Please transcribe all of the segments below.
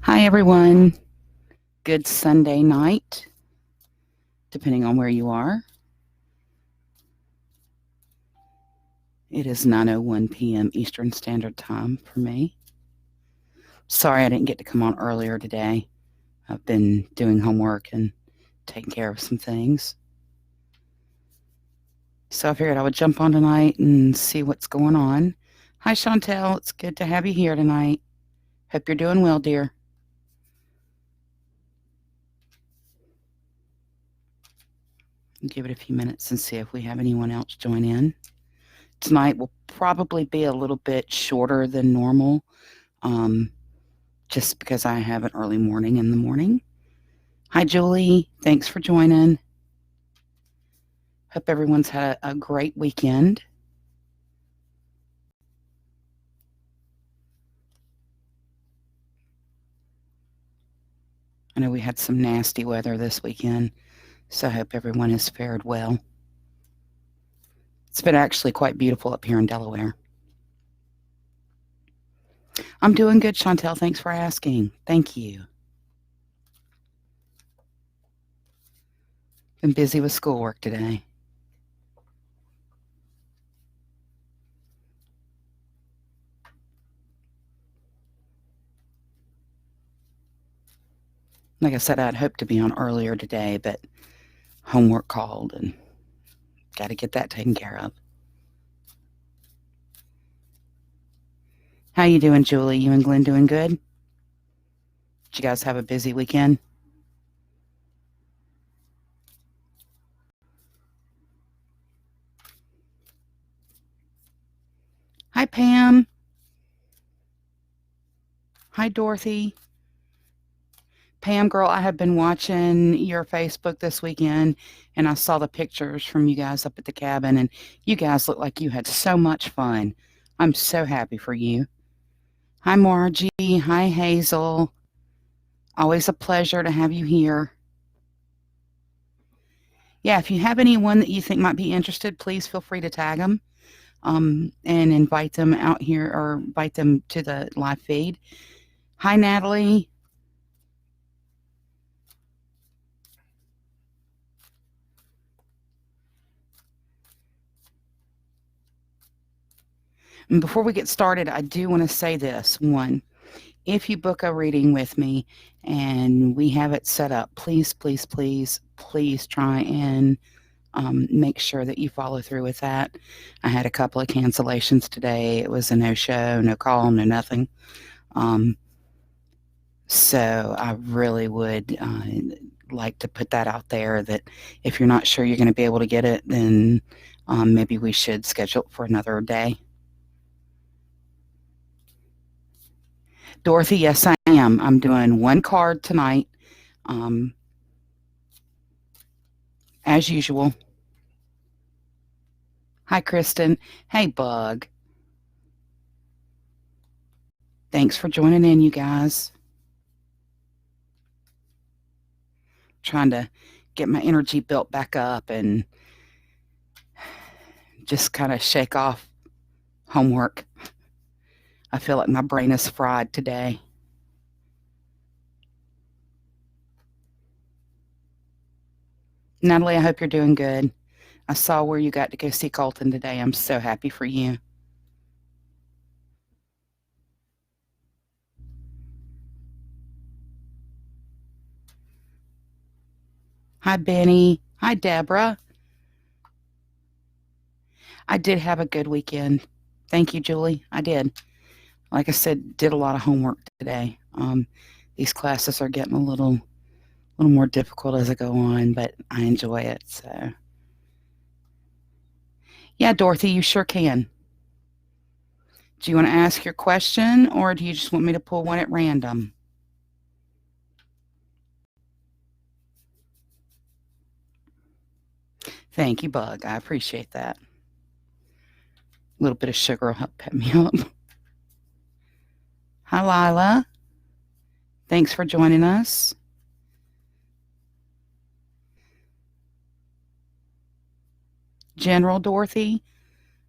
Hi, everyone. Good Sunday night, depending on where you are. It is 9:01 p.m. Eastern Standard Time for me. Sorry I didn't get to come on earlier today. I've been doing homework and taking care of some things. So I figured I would jump on tonight and see what's going on. Hi, Chantel. It's good to have you here tonight. Hope you're doing well, dear. Give it a few minutes and see if we have anyone else join in. Tonight will probably be a little bit shorter than normal, just because I have an early morning in the morning. Hi, Julie. Thanks for joining. Hope everyone's had a great weekend. I know we had some nasty weather this weekend, so I hope everyone has fared well. It's been actually quite beautiful up here in Delaware. I'm doing good, Chantel. Thanks for asking. Thank you. Been busy with schoolwork today. Like I said, I'd hoped to be on earlier today, but homework called and got to get that taken care of. How you doing, Julie? You and Glenn doing good? Did you guys have a busy weekend? Hi, Pam. Hi, Dorothy. Pam, girl, I have been watching your Facebook this weekend, and I saw the pictures from you guys up at the cabin, and you guys look like you had so much fun. I'm so happy for you. Hi, Margie. Hi, Hazel. Always a pleasure to have you here. Yeah, if you have anyone that you think might be interested, please feel free to tag them and invite them out here or invite them to the live feed. Hi, Natalie. And before we get started, I do want to say this. One, if you book a reading with me and we have it set up, please, please, please, please try and make sure that you follow through with that. I had a couple of cancellations today. It was a no-show, no call, no nothing. So I really would like to put that out there that if you're not sure you're going to be able to get it, then maybe we should schedule it for another day. Dorothy, yes, I am. I'm doing one card tonight, as usual. Hi, Kristen. Hey, Bug. Thanks for joining in, you guys. Trying to get my energy built back up and just kind of shake off homework. I feel like my brain is fried today. Natalie, I hope you're doing good. I saw where you got to go see Colton today. I'm so happy for you. Hi, Benny. Hi, Deborah. I did have a good weekend. Thank you, Julie. I did. Like I said, did a lot of homework today. These classes are getting a little more difficult as I go on, but I enjoy it. So, yeah, Dorothy, you sure can. Do you want to ask your question, or do you just want me to pull one at random? Thank you, Bug. I appreciate that. A little bit of sugar will help pep me up. Hi, Lila. Thanks for joining us. General Dorothy.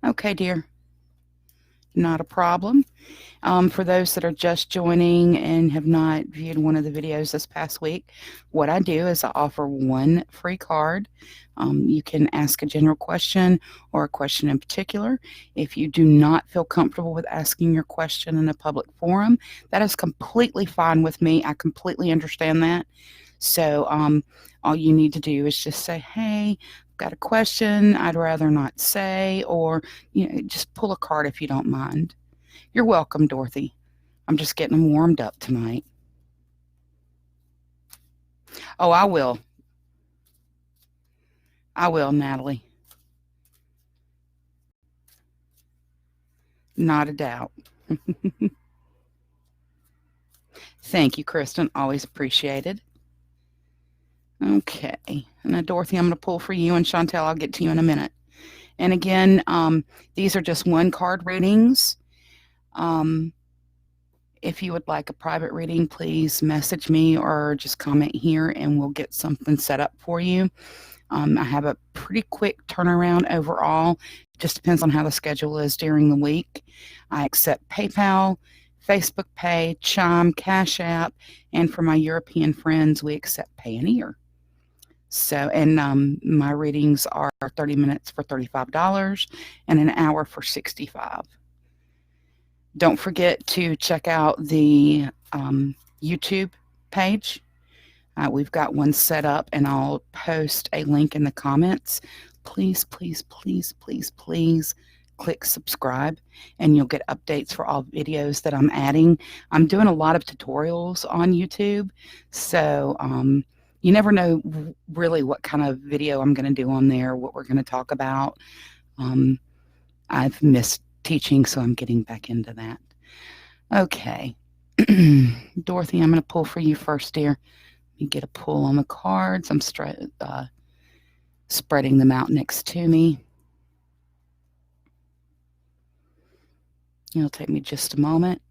Okay, dear. Not a problem. For those that are just joining and have not viewed one of the videos this past week, what I do is I offer one free card. You can ask a general question or a question in particular. If you do not feel comfortable with asking your question in a public forum, that is completely fine with me. I completely understand that. So all you need to do is just say, hey, I've got a question I'd rather not say, or just pull a card if you don't mind. You're welcome, Dorothy. I'm just getting them warmed up tonight. Oh, I will. I will, Natalie. Not a doubt. Thank you, Kristen. Always appreciated. Okay. Now, Dorothy, I'm going to pull for you, and Chantel, I'll get to you in a minute. And again, these are just one card readings. If you would like a private reading, please message me or just comment here and we'll get something set up for you. I have a pretty quick turnaround overall. It just depends on how the schedule is during the week. I accept PayPal, Facebook Pay, Chime, Cash App, and for my European friends, we accept Payoneer. So, and my readings are 30 minutes for $35 and an hour for $65. Don't forget to check out the YouTube page. We've got one set up, and I'll post a link in the comments. Please, please, please, please, please click subscribe, and you'll get updates for all videos that I'm adding. I'm doing a lot of tutorials on YouTube, so you never know really what kind of video I'm going to do on there, what we're going to talk about. I've missed teaching, so I'm getting back into that. Okay. Dorothy, I'm going to pull for you first, dear. Let me get a pull on the cards. I'm spreading them out next to me. It'll take me just a moment.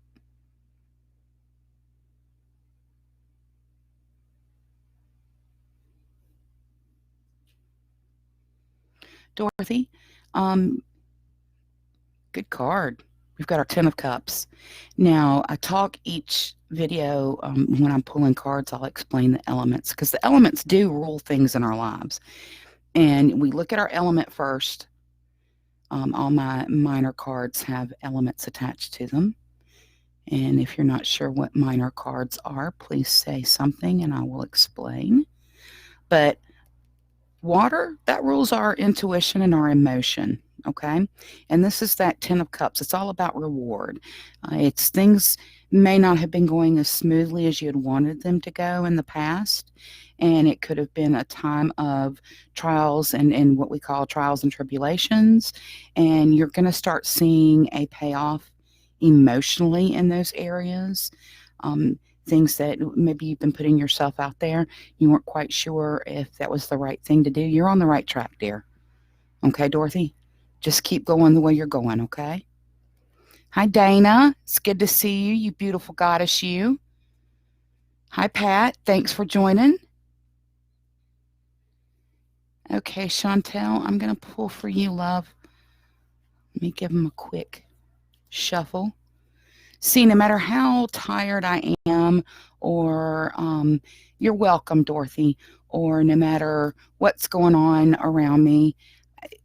Dorothy, good card. We've got our 10 of Cups. Now, I talk each video when I'm pulling cards, I'll explain the elements, because the elements do rule things in our lives. And we look at our element first. All my minor cards have elements attached to them. And if you're not sure what minor cards are, please say something and I will explain. But water, that rules our intuition and our emotion, okay? And this is that 10 of Cups. It's all about reward. It's things may not have been going as smoothly as you had wanted them to go in the past, and it could have been a time of trials and what we call trials and tribulations, and you're going to start seeing a payoff emotionally in those areas. Things that maybe you've been putting yourself out there, you weren't quite sure if that was the right thing to do. You're on the right track, dear. Okay, Dorothy? Just keep going the way you're going, okay? Hi, Dana. It's good to see you, you beautiful goddess, you. Hi, Pat. Thanks for joining. Okay, Chantel, I'm going to pull for you, love. Let me give him a quick shuffle. See, no matter how tired I am, or you're welcome, Dorothy, or no matter what's going on around me,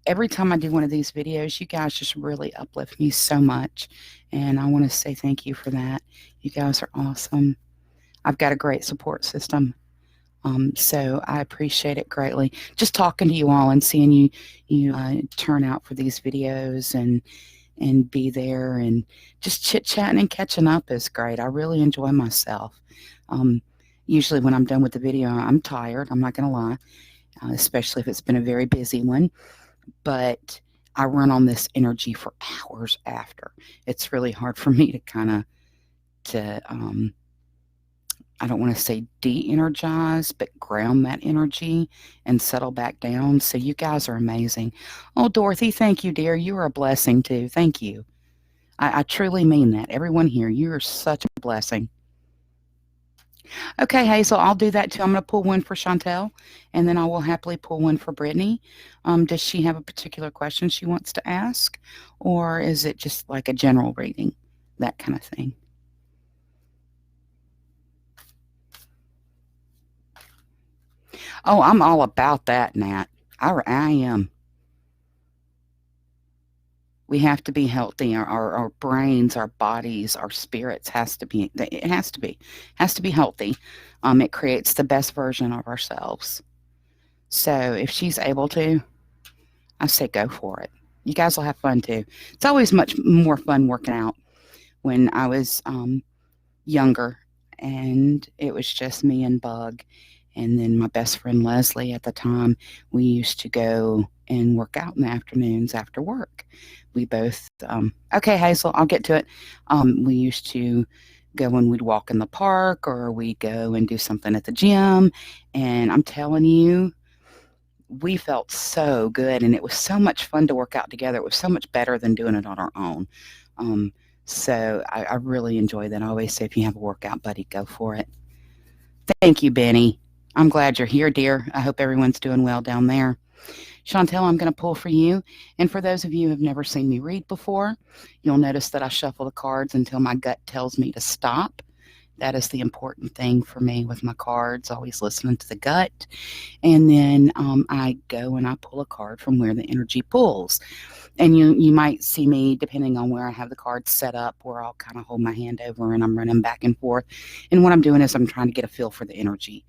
every time I do one of these videos, you guys just really uplift me so much, and I want to say thank you for that. You guys are awesome. I've got a great support system, so I appreciate it greatly. Just talking to you all and seeing you turn out for these videos and be there and just chit-chatting and catching up is great. I really enjoy myself. Usually when I'm done with the video, I'm tired. I'm not going to lie, especially if it's been a very busy one. But I run on this energy for hours after. It's really hard for me to I don't want to say de-energize, but ground that energy and settle back down. So you guys are amazing. Oh, Dorothy, thank you, dear. You are a blessing, too. Thank you. I truly mean that. Everyone here, you are such a blessing. Okay, Hazel, I'll do that too. I'm going to pull one for Chantel, and then I will happily pull one for Brittany. Does she have a particular question she wants to ask, or is it just like a general reading, that kind of thing? Oh, I'm all about that, Nat. I am. We have to be healthy. Our brains, our bodies, our spirits has to be healthy. It creates the best version of ourselves. So if she's able to, I say go for it. You guys will have fun too. It's always much more fun working out. When I was younger, and it was just me and Bug, and then my best friend Leslie at the time, we used to go and work out in the afternoons after work. We both, okay, Hazel, I'll get to it. We used to go and we'd walk in the park, or we'd go and do something at the gym. And I'm telling you, we felt so good, and it was so much fun to work out together. It was so much better than doing it on our own. Um, so I really enjoy that. I always say, if you have a workout buddy, go for it. Thank you, Benny. I'm glad you're here, dear. I hope everyone's doing well down there. Chantel, I'm going to pull for you. And for those of you who have never seen me read before, you'll notice that I shuffle the cards until my gut tells me to stop. That is the important thing for me with my cards, always listening to the gut. And then I go and I pull a card from where the energy pulls. And you might see me, depending on where I have the cards set up, where I'll kind of hold my hand over and I'm running back and forth. And what I'm doing is I'm trying to get a feel for the energy.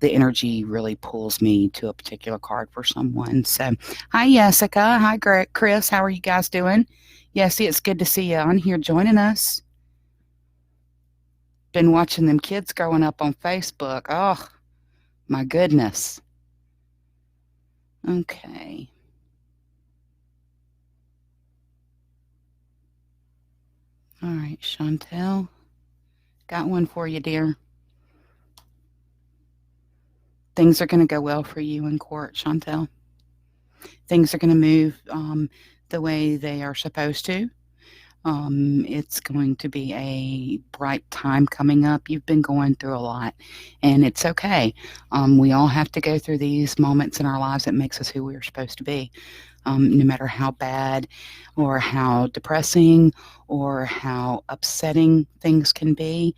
The energy really pulls me to a particular card for someone. So, hi, Jessica. Hi, Chris. How are you guys doing? Yessie, it's good to see you on here joining us. Been watching them kids growing up on Facebook. Oh, my goodness. Okay. All right, Chantel. Got one for you, dear. Things are going to go well for you in court, Chantel. Things are going to move the way they are supposed to. It's going to be a bright time coming up. You've been going through a lot, and it's okay. We all have to go through these moments in our lives that makes us who we are supposed to be. No matter how bad or how depressing or how upsetting things can be,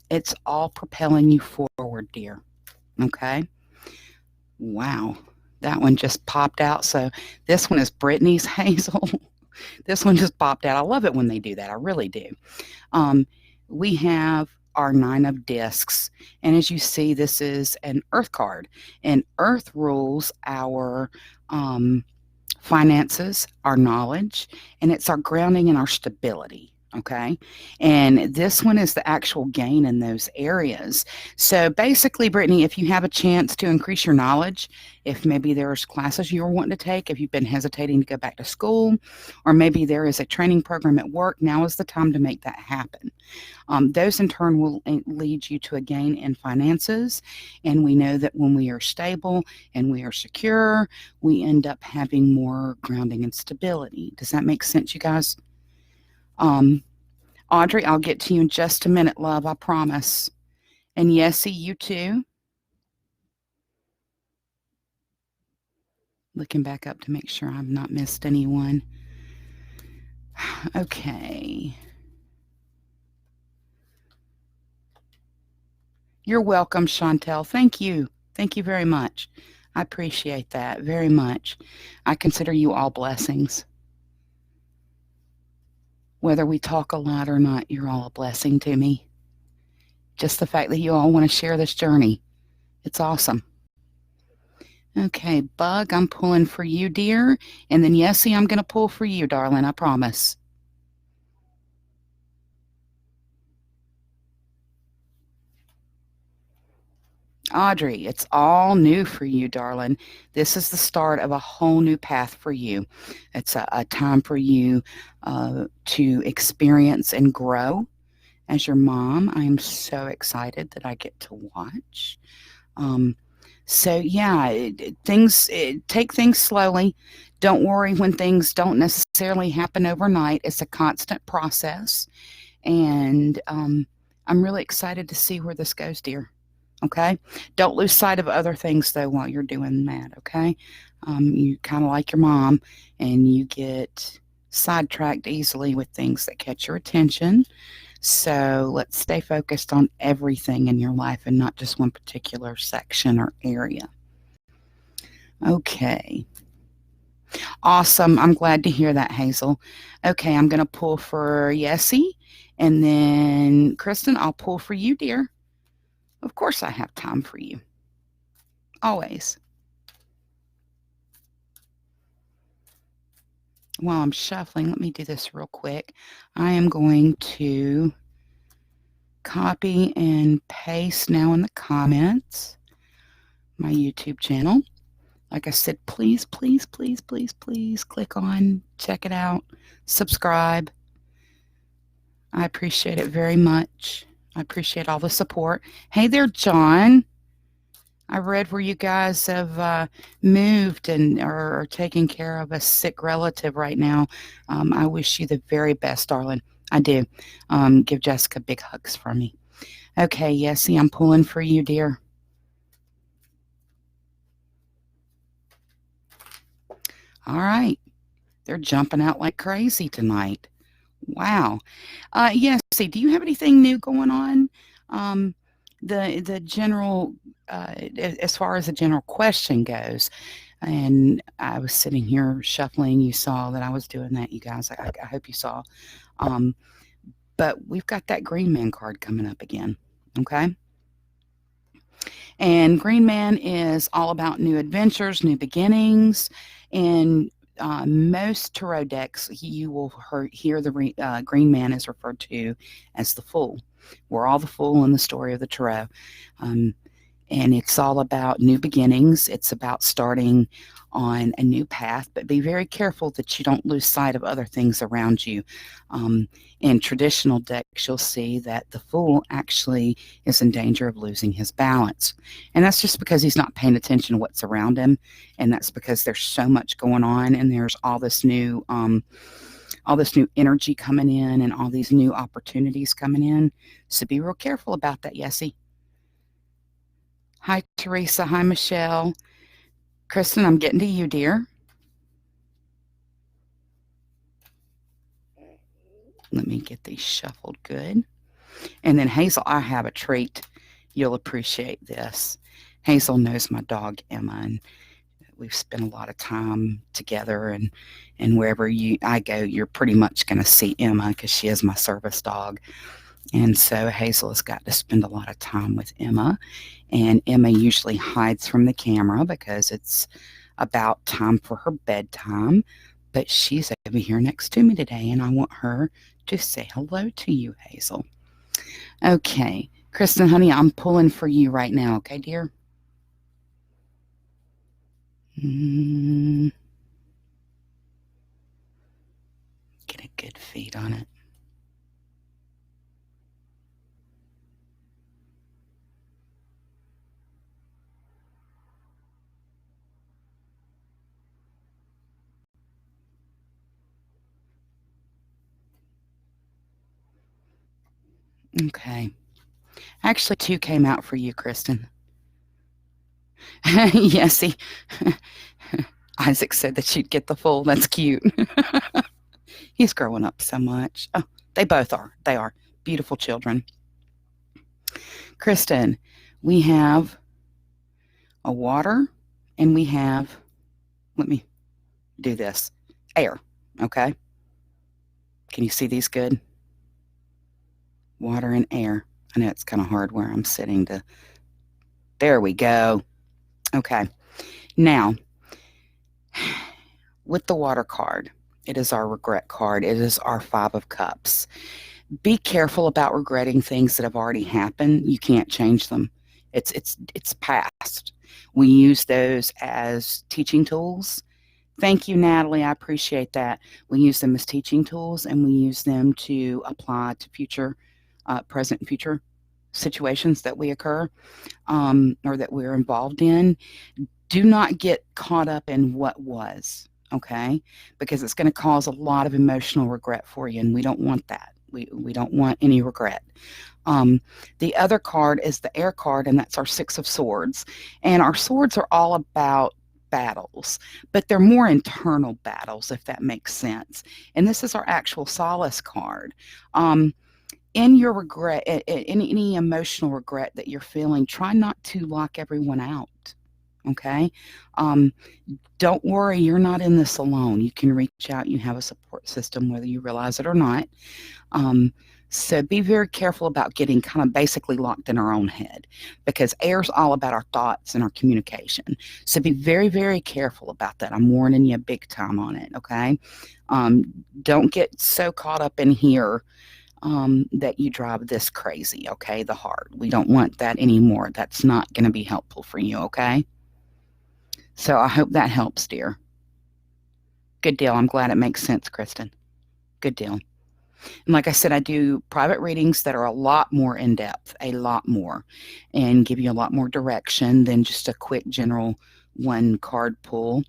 it's all propelling you forward, dear. Okay? Wow. That one just popped out. So this one is Brittany's, Hazel. This one just popped out. I love it when they do that. I really do. We have our 9 of discs. And as you see, this is an earth card. And earth rules our finances, our knowledge, and it's our grounding and our stability. Okay. And this one is the actual gain in those areas. So basically, Brittany, if you have a chance to increase your knowledge, if maybe there's classes you're wanting to take, if you've been hesitating to go back to school, or maybe there is a training program at work, now is the time to make that happen. Those in turn will lead you to a gain in finances. And we know that when we are stable and we are secure, we end up having more grounding and stability. Does that make sense, you guys? Audrey, I'll get to you in just a minute, love, I promise. And Yessie, you too. Looking back up to make sure I've not missed anyone. Okay. You're welcome, Chantel. Thank you. Thank you very much. I appreciate that very much. I consider you all blessings. Whether we talk a lot or not, you're all a blessing to me. Just the fact that you all want to share this journey. It's awesome. Okay, Bug, I'm pulling for you, dear. And then Yessie, I'm going to pull for you, darling. I promise. Audrey, it's all new for you, darling. This is the start of a whole new path for you. It's a time for you to experience and grow. As your mom, I am so excited that I get to watch. So yeah, take things slowly. Don't worry when things don't necessarily happen overnight. It's a constant process, and I'm really excited to see where this goes, dear. Okay? Don't lose sight of other things, though, while you're doing that, okay? You kind of like your mom, and you get sidetracked easily with things that catch your attention. So let's stay focused on everything in your life and not just one particular section or area. Okay. Awesome. I'm glad to hear that, Hazel. Okay, I'm going to pull for Yessie, and then Kristen, I'll pull for you, dear. Of course I have time for you. Always. While I'm shuffling, let me do this real quick. I am going to copy and paste now in the comments my YouTube channel. Like I said, please, please, please, please, please click on, check it out, subscribe. I appreciate it very much. I appreciate all the support. Hey there, John. I read where you guys have moved and are taking care of a sick relative right now. I wish you the very best, darling. I do. Give Jessica big hugs for me. Okay, Yessie, I'm pulling for you, dear. All right. They're jumping out like crazy tonight. Wow. Yessie, do you have anything new going on? The general, as far as the general question goes, and I was sitting here shuffling. You saw that I was doing that, you guys. I hope you saw. But we've got that Green Man card coming up again, okay? And Green Man is all about new adventures, new beginnings, and most tarot decks, you will hear the Green Man is referred to as the Fool. We're all the Fool in the story of the tarot. And it's all about new beginnings. It's about starting on a new path, but be very careful that you don't lose sight of other things around you. In traditional decks, you'll see that the Fool actually is in danger of losing his balance. And that's just because he's not paying attention to what's around him. And that's because there's so much going on, and there's all this new energy coming in and all these new opportunities coming in. So be real careful about that, Yessie. Hi, Teresa. Hi, Michelle. Kristen, I'm getting to you, dear. Let me get these shuffled good. And then Hazel, I have a treat. You'll appreciate this. Hazel knows my dog, Emma, and we've spent a lot of time together, and wherever I go, you're pretty much going to see Emma because she is my service dog. And so Hazel has got to spend a lot of time with Emma, and Emma usually hides from the camera because it's about time for her bedtime, but she's over here next to me today, and I want her to say hello to you, Hazel. Okay, Kristen, honey, I'm pulling for you right now, okay, dear? Get a good feed on it. Okay. Actually, 2 came out for you, Kristen. Yessie. Isaac said that you'd get the Fool. That's cute. He's growing up so much. Oh, they both are. They are beautiful children. Kristen, we have a water, and we have, let me do this, air, okay? Can you see these good? Water and air. I know it's kind of hard where I'm sitting to, there we go. Okay. Now, with the water card, it is our regret card. It is our 5 of Cups. Be careful about regretting things that have already happened. You can't change them. It's past. We use those as teaching tools. Thank you, Natalie. I appreciate that. We use them as teaching tools, and we use them to apply to future, present and future situations that we occur or that we're involved in. Do not get caught up in what was, okay? Because it's going to cause a lot of emotional regret for you, and we don't want that. We don't want any regret. The other card is the air card, and that's our Six of Swords. And our swords are all about battles, but they're more internal battles, if that makes sense. And this is our actual solace card. In your regret, in any emotional regret that you're feeling, try not to lock everyone out. Okay. Don't worry, you're not in this alone. You can reach out. You have a support system, whether you realize it or not. So be very careful about getting kind of basically locked in our own head, because air's all about our thoughts and our communication. So be very, very careful about that. I'm warning you big time on it. Okay. Don't get so caught up in here that you drive this crazy. Okay. The heart. We don't want that anymore. That's not going to be helpful for you. Okay. So I hope that helps, dear. Good deal. I'm glad it makes sense, Kristen. Good deal. And like I said, I do private readings that are a lot more in depth, a lot more, and give you a lot more direction than just a quick general one card pull.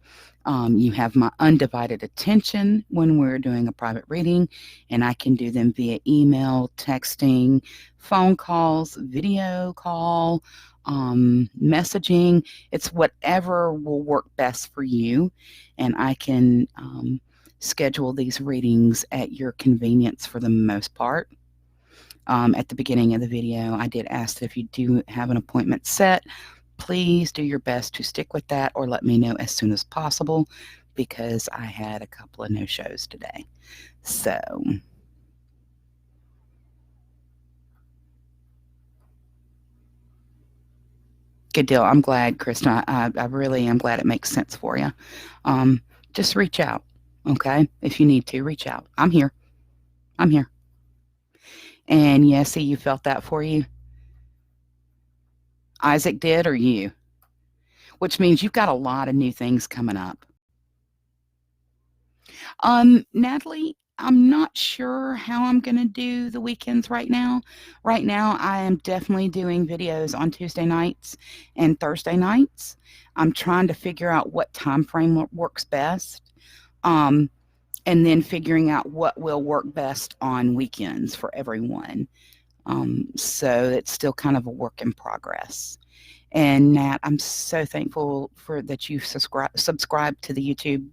You have my undivided attention when we're doing a private reading, and I can do them via email, texting, phone calls, video call, messaging. It's whatever will work best for you, and I can schedule these readings at your convenience for the most part. At the beginning of the video, I did ask that if you do have an appointment set, please do your best to stick with that or let me know as soon as possible, because I had a couple of no-shows today. So good deal. I'm glad, Kristen. I really am glad it makes sense for you. Just reach out, okay? If you need to, reach out. I'm here. I'm here. And yeah, see, you felt that for you? Isaac did, or you? Which means you've got a lot of new things coming up. Natalie, I'm not sure how I'm going to do the weekends right now. Right now, I am definitely doing videos on Tuesday nights and Thursday nights. I'm trying to figure out what time frame works best. And then figuring out what will work best on weekends for everyone. So it's still kind of a work in progress. And Nat, I'm so thankful for that you've subscribed to the YouTube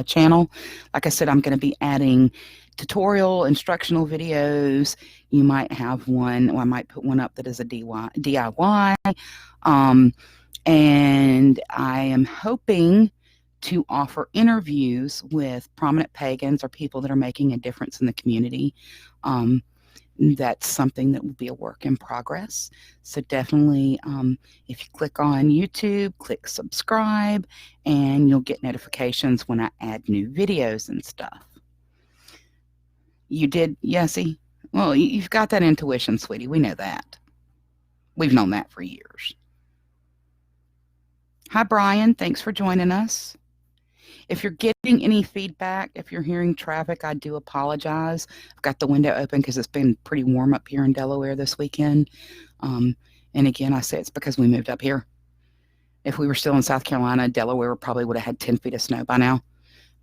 channel. Like I said, I'm going to be adding tutorial instructional videos. You might have one, or I might put one up that is a DIY. And I am hoping to offer interviews with prominent pagans or people that are making a difference in the community. That's something that will be a work in progress. So definitely, if you click on YouTube, click subscribe, and you'll get notifications when I add new videos and stuff. You did, Yessie? Well, you've got that intuition, sweetie. We know that. We've known that for years. Hi, Brian. Thanks for joining us. If you're getting any feedback, if you're hearing traffic, I do apologize. I've got the window open because it's been pretty warm up here in Delaware this weekend. And again, I say it's because we moved up here. If we were still in South Carolina, Delaware probably would have had 10 feet of snow by now.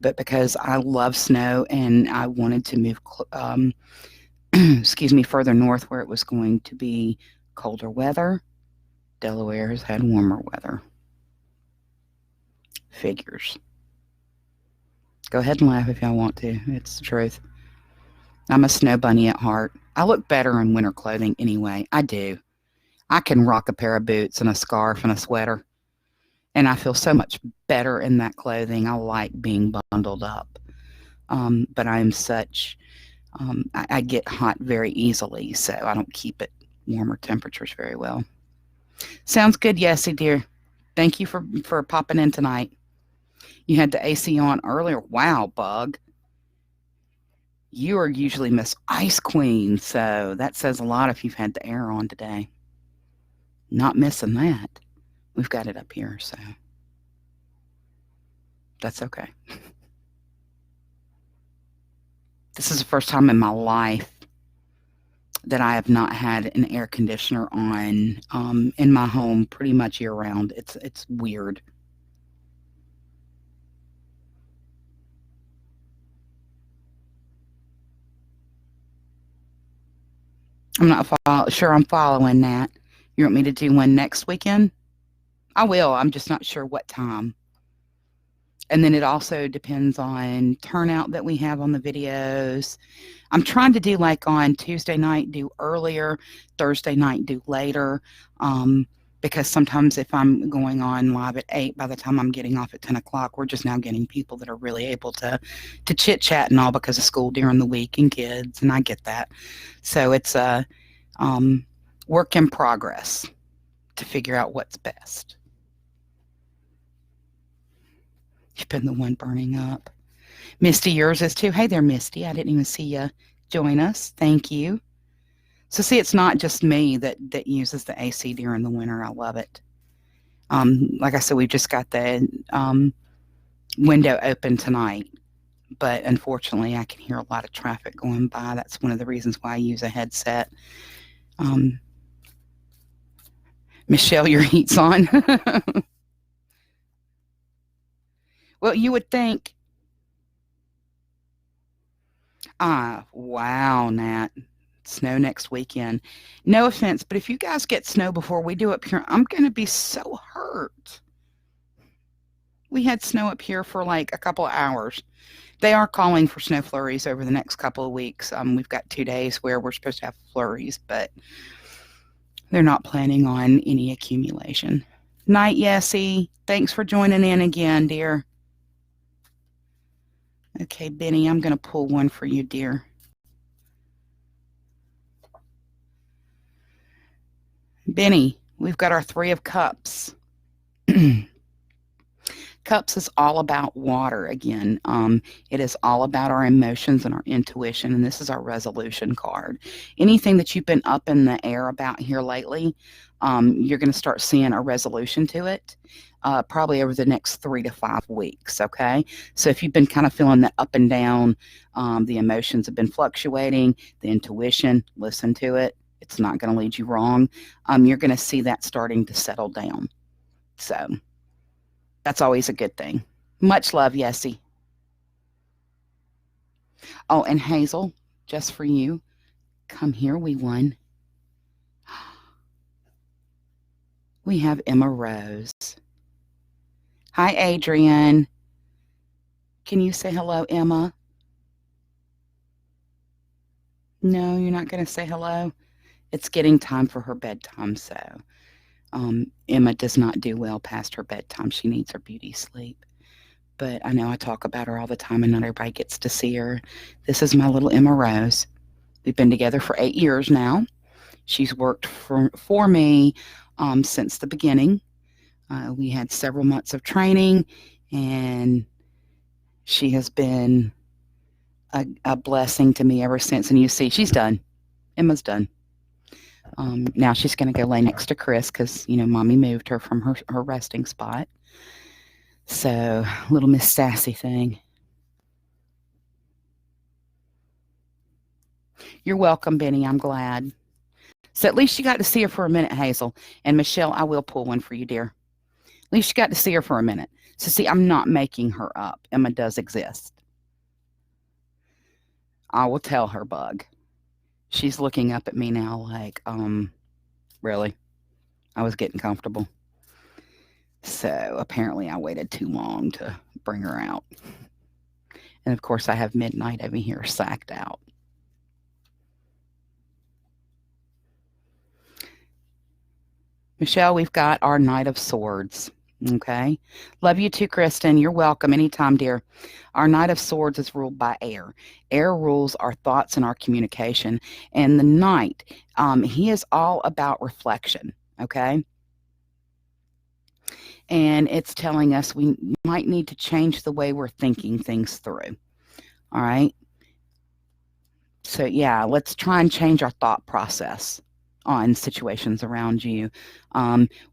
But because I love snow and I wanted to move, excuse me, further north where it was going to be colder weather, Delaware has had warmer weather. Figures. Go ahead and laugh if y'all want to. It's the truth. I'm a snow bunny at heart. I look better in winter clothing anyway. I do. I can rock a pair of boots and a scarf and a sweater. And I feel so much better in that clothing. I like being bundled up. But I am such, I get hot very easily, so I don't keep it warmer temperatures very well. Sounds good, Yessie, dear. Thank you for popping in tonight. You had the AC on earlier. Wow, Bug. You are usually Miss Ice Queen, so that says a lot if you've had the air on today. Not missing that. We've got it up here, so that's okay. This is the first time in my life that I have not had an air conditioner on in my home pretty much year round. It's weird. I'm not sure I'm following that. You want me to do one next weekend? I will. I'm just not sure what time. And then it also depends on turnout that we have on the videos. I'm trying to do like on Tuesday night, do earlier, Thursday night, do later. Because sometimes if I'm going on live at 8, by the time I'm getting off at 10 o'clock, we're just now getting people that are really able to chit chat and all because of school during the week and kids, and I get that. So it's a work in progress to figure out what's best. You've been the one burning up. Misty, yours is too. Hey there, Misty. I didn't even see you join us. Thank you. So see, it's not just me that uses the AC during the winter. I love it. Like I said, we've just got the window open tonight, but unfortunately I can hear a lot of traffic going by. That's one of the reasons why I use a headset. Michelle, your heat's on. Well, you would think. Wow, Nat. Snow next weekend. No offense, but if you guys get snow before we do up here, I'm going to be so hurt. We had snow up here for like a couple of hours. They are calling for snow flurries over the next couple of weeks. We've got 2 days where we're supposed to have flurries, but they're not planning on any accumulation. Night, Yessie. Thanks for joining in again, dear. Okay, Benny, I'm going to pull one for you, dear. Benny, we've got our 3 of Cups. Cups is all about water again. It is all about our emotions and our intuition, and this is our resolution card. Anything that you've been up in the air about here lately, you're going to start seeing a resolution to it, probably over the next 3 to 5 weeks, okay? So if you've been kind of feeling that up and down, the emotions have been fluctuating, the intuition, listen to it. It's not going to lead you wrong. You're going to see that starting to settle down. So that's always a good thing. Much love, Yessie. Oh, and Hazel, just for you, come here, wee one. We have Emma Rose. Hi, Adrian. Can you say hello, Emma? No, you're not going to say hello? It's getting time for her bedtime, so Emma does not do well past her bedtime. She needs her beauty sleep. But I know I talk about her all the time and not everybody gets to see her. This is my little Emma Rose. We've been together for 8 years now. She's worked for me since the beginning. We had several months of training, and she has been a blessing to me ever since. And you see, she's done. Emma's done. Now she's going to go lay next to Chris because, you know, Mommy moved her from her resting spot. So, little Miss Sassy thing. You're welcome, Benny. I'm glad. So at least you got to see her for a minute, Hazel. And Michelle, I will pull one for you, dear. At least you got to see her for a minute. So see, I'm not making her up. Emma does exist. I will tell her, Bug. She's looking up at me now like, really? I was getting comfortable. So apparently I waited too long to bring her out. And of course I have Midnight over here sacked out. Michelle, we've got our Knight of Swords. Okay. Love you too, Kristen. You're welcome anytime, dear. Our Knight of Swords is ruled by air. Air rules our thoughts and our communication. And the Knight, he is all about reflection. Okay. And it's telling us we might need to change the way we're thinking things through. All right. So yeah, let's try and change our thought process on situations around you.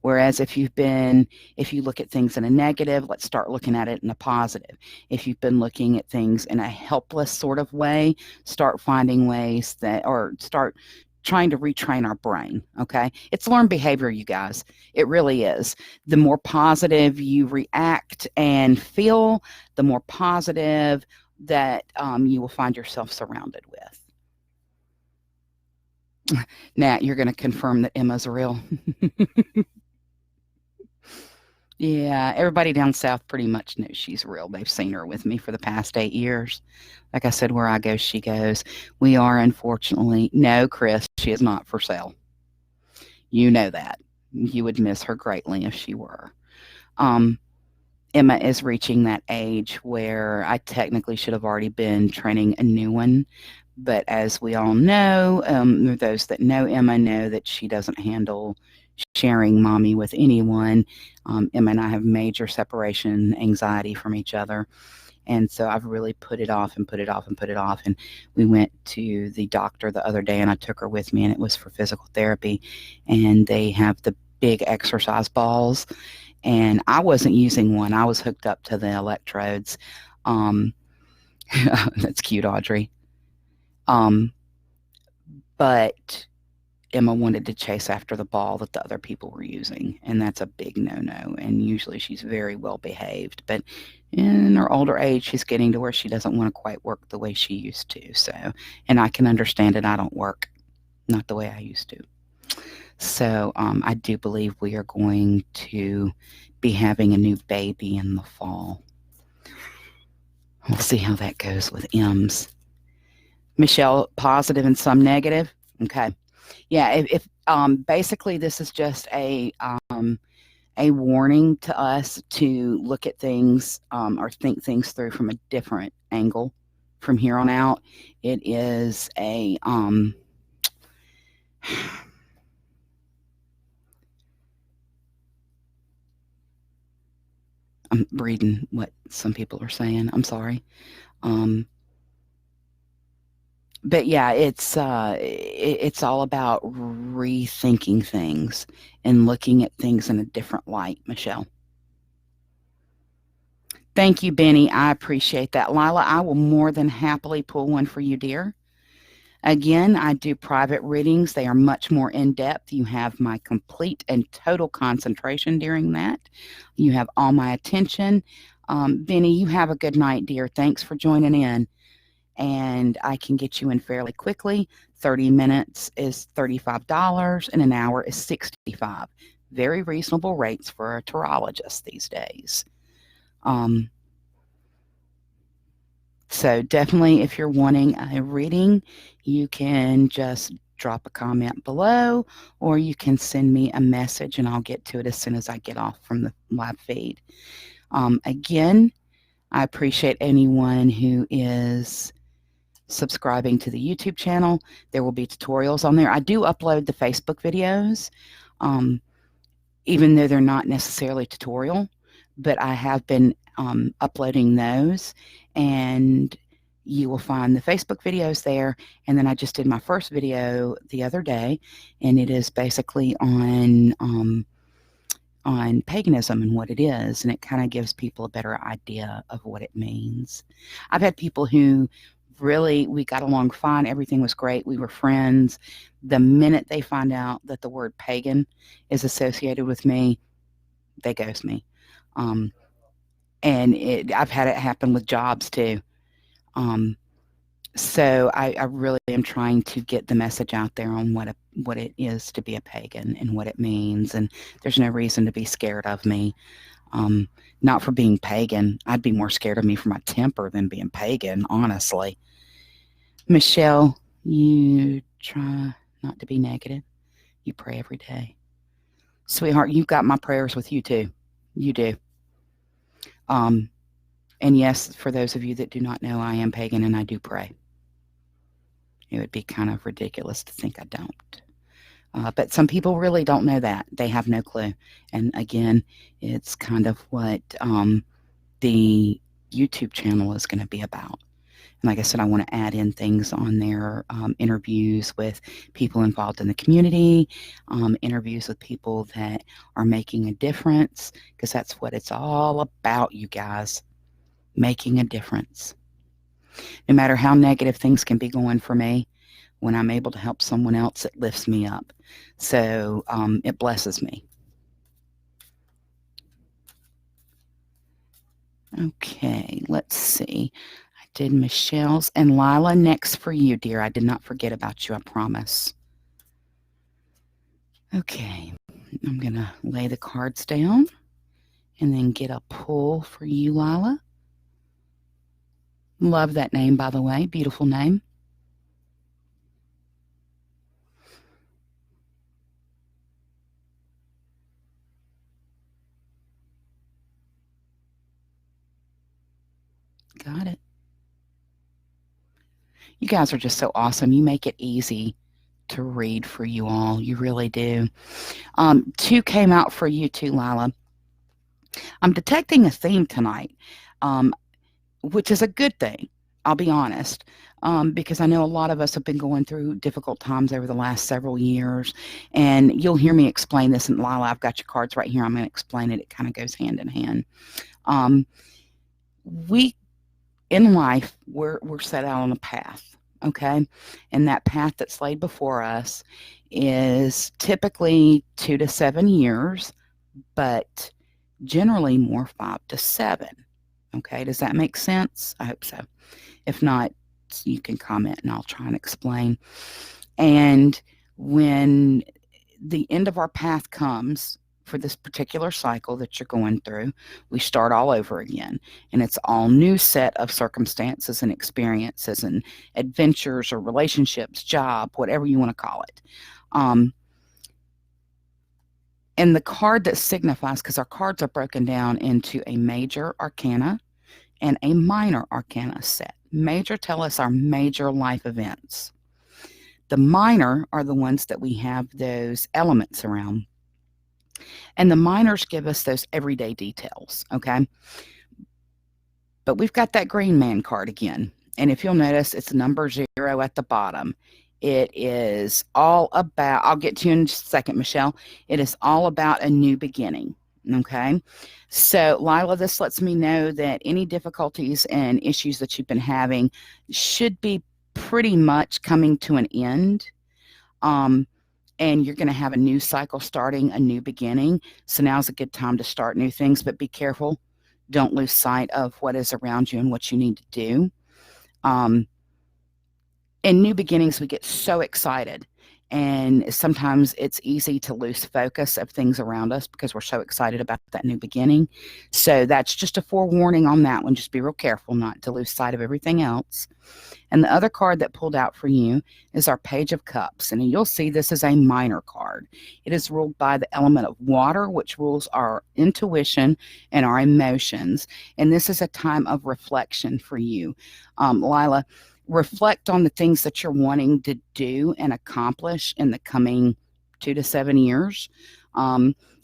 Whereas if you look at things in a negative, let's start looking at it in a positive. If you've been looking at things in a helpless sort of way, start finding ways or start trying to retrain our brain, okay? It's learned behavior, you guys. It really is. The more positive you react and feel, the more positive that you will find yourself surrounded with. Nat, you're going to confirm that Emma's real. Yeah, everybody down south pretty much knows she's real. They've seen her with me for the past 8 years. Like I said, where I go, she goes. We are unfortunately no, Chris, she is not for sale. You know that. You would miss her greatly if she were. Um, Emma is reaching that age where I technically should have already been training a new one. But as we all know, those that know Emma know that she doesn't handle sharing mommy with anyone. Emma and I have major separation anxiety from each other. And so I've really put it off and put it off and put it off. And we went to the doctor the other day and I took her with me and it was for physical therapy. And they have the big exercise balls. And I wasn't using one. I was hooked up to the electrodes. That's cute, Audrey. But Emma wanted to chase after the ball that the other people were using, and that's a big no-no. And usually she's very well behaved, but in her older age, she's getting to where she doesn't want to quite work the way she used to. So, and I can understand it. I don't work not the way I used to. So, I do believe we are going to be having a new baby in the fall. We'll see how that goes with M's. Michelle, positive and some negative. Okay. Yeah, if basically this is just a warning to us to look at things or think things through from a different angle from here on out. It is a I'm reading what some people are saying. I'm sorry. But yeah, it's all about rethinking things and looking at things in a different light, Michelle. Thank you, Benny. I appreciate that. Lila, I will more than happily pull one for you, dear. Again, I do private readings. They are much more in-depth. You have my complete and total concentration during that. You have all my attention. Benny, you have a good night, dear. Thanks for joining in. And I can get you in fairly quickly. 30 minutes is $35 and an hour is $65. Very reasonable rates for a tarologist these days. So definitely if you're wanting a reading, you can just drop a comment below or you can send me a message and I'll get to it as soon as I get off from the live feed. Again, I appreciate anyone who is subscribing to the YouTube channel. There will be tutorials on there. I do upload the Facebook videos, even though they're not necessarily tutorial, but I have been uploading those, and you will find the Facebook videos there. And then I just did my first video the other day, and it is basically on paganism and what it is, and it kind of gives people a better idea of what it means. I've had people who really, we got along fine, everything was great, we were friends. The minute they find out that the word pagan is associated with me, they ghost me. And I've had it happen with jobs too. So I really am trying to get the message out there on what it is to be a pagan and what it means, and there's no reason to be scared of me. Not for being pagan. I'd be more scared of me for my temper than being pagan, honestly. Michelle, you try not to be negative. You pray every day. Sweetheart, you've got my prayers with you too. You do. And yes, for those of you that do not know, I am pagan and I do pray. It would be kind of ridiculous to think I don't. But some people really don't know that. They have no clue. And again, it's kind of what the YouTube channel is going to be about. And like I said, I want to add in things on there, interviews with people involved in the community, interviews with people that are making a difference, because that's what it's all about, you guys, making a difference. No matter how negative things can be going for me, when I'm able to help someone else, it lifts me up. So it blesses me. Okay, let's see. Did Michelle's and Lila next for you, dear. I did not forget about you, I promise. Okay, I'm going to lay the cards down and then get a pull for you, Lila. Love that name, by the way. Beautiful name. Got it. You guys are just so awesome. You make it easy to read for you all. You really do. 2 came out for you too, Lila. I'm detecting a theme tonight, which is a good thing. I'll be honest, because I know a lot of us have been going through difficult times over the last several years, and you'll hear me explain this. And Lila, I've got your cards right here. I'm going to explain it. It kind of goes hand in hand. We in life, we're set out on a path, okay? And that path that's laid before us is typically 2 to 7 years, but generally more 5 to 7. Okay, does that make sense? I hope so. If not, you can comment and I'll try and explain. And when the end of our path comes for this particular cycle that you're going through, we start all over again. And it's all new set of circumstances and experiences and adventures or relationships, job, whatever you want to call it. And the card that signifies, because our cards are broken down into a major arcana and a minor arcana set. Major tell us our major life events. The minor are the ones that we have those elements around. And the minors give us those everyday details, okay? But we've got that green man card again. And if you'll notice, it's number 0 at the bottom. It is all about, I'll get to you in just a second, Michelle. It is all about a new beginning, okay? So, Lila, this lets me know that any difficulties and issues that you've been having should be pretty much coming to an end. And you're going to have a new cycle starting, a new beginning. So now's a good time to start new things, but be careful. Don't lose sight of what is around you and what you need to do. In new beginnings, we get so excited. And sometimes it's easy to lose focus of things around us because we're so excited about that new beginning. So that's just a forewarning on that one. Just be real careful not to lose sight of everything else. And the other card that pulled out for you is our Page of Cups. And you'll see this is a minor card. It is ruled by the element of water, which rules our intuition and our emotions. And this is a time of reflection for you. Lila, reflect on the things that you're wanting to do and accomplish in the coming 2 to 7 years.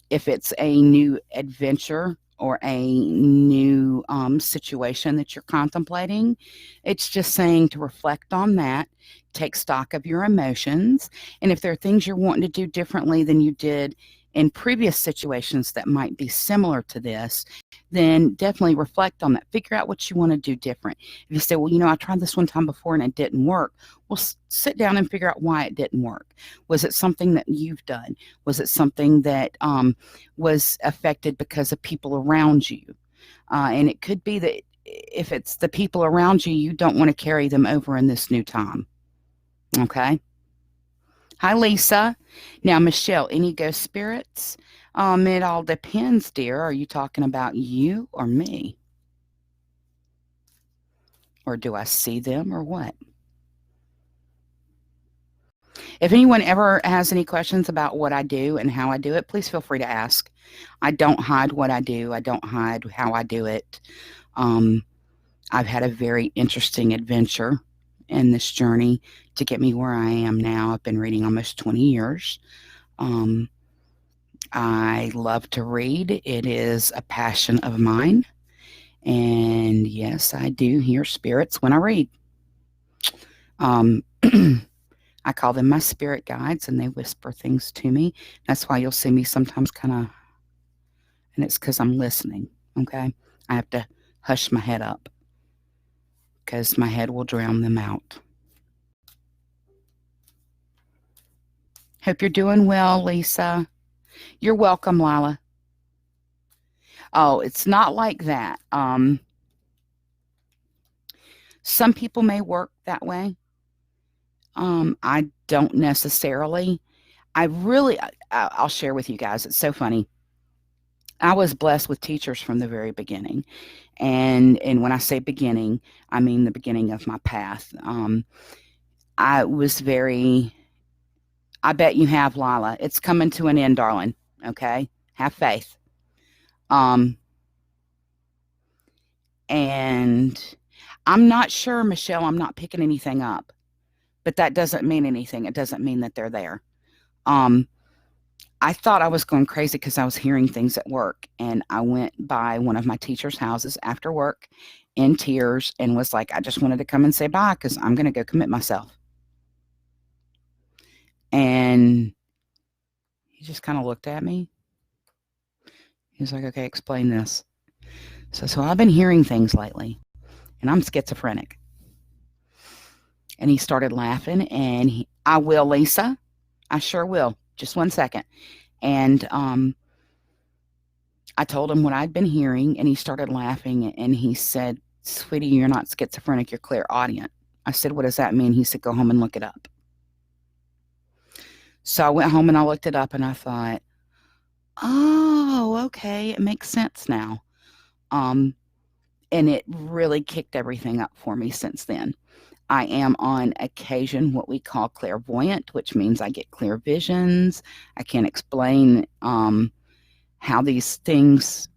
If it's a new adventure or a new situation that you're contemplating, it's just saying to reflect on that, take stock of your emotions, and if there are things you're wanting to do differently than you did in previous situations that might be similar to this, then definitely reflect on that. Figure out what you want to do different. If you say, well, I tried this one time before and it didn't work, well, sit down and figure out why it didn't work. Was it something that you've done? Was it something that was affected because of people around you? And it could be that if it's the people around you, you don't want to carry them over in this new time. Okay? Hi, Lisa. Now, Michelle, any ghost spirits? It all depends, dear. Are you talking about you or me? Or do I see them or what? If anyone ever has any questions about what I do and how I do it, please feel free to ask. I don't hide what I do. I don't hide how I do it. I've had a very interesting adventure in this journey to get me where I am now. I've been reading almost 20 years. I love to read. It is a passion of mine. And yes, I do hear spirits when I read. I call them my spirit guides, and they whisper things to me. That's why you'll see me sometimes kind of, and it's because I'm listening, okay? I have to hush my head up because my head will drown them out. Hope you're doing well, Lisa. You're welcome, Lila. Oh, it's not like that. Some people may work that way. I don't necessarily. I'll share with you guys. It's so funny. I was blessed with teachers from the very beginning. And when I say beginning, I mean the beginning of my path. I was very, I bet you have, Lila. It's coming to an end, darling. Okay? Have faith. And I'm not sure, Michelle, I'm not picking anything up, but that doesn't mean anything. It doesn't mean that they're there. I thought I was going crazy because I was hearing things at work, and I went by one of my teacher's houses after work in tears and was like, I just wanted to come and say bye because I'm going to go commit myself. And he just kind of looked at me. He was like, okay, explain this. So I've been hearing things lately, and I'm schizophrenic. And he started laughing, and I will, Lisa. I sure will. Just one second. And I told him what I'd been hearing, and he started laughing, and he said, sweetie, you're not schizophrenic, you're clairaudient. I said, what does that mean? He said, go home and look it up. So I went home and I looked it up, and I thought, oh, okay, it makes sense now. And it really kicked everything up for me since then. I am on occasion what we call clairvoyant, which means I get clear visions. I can't explain how these things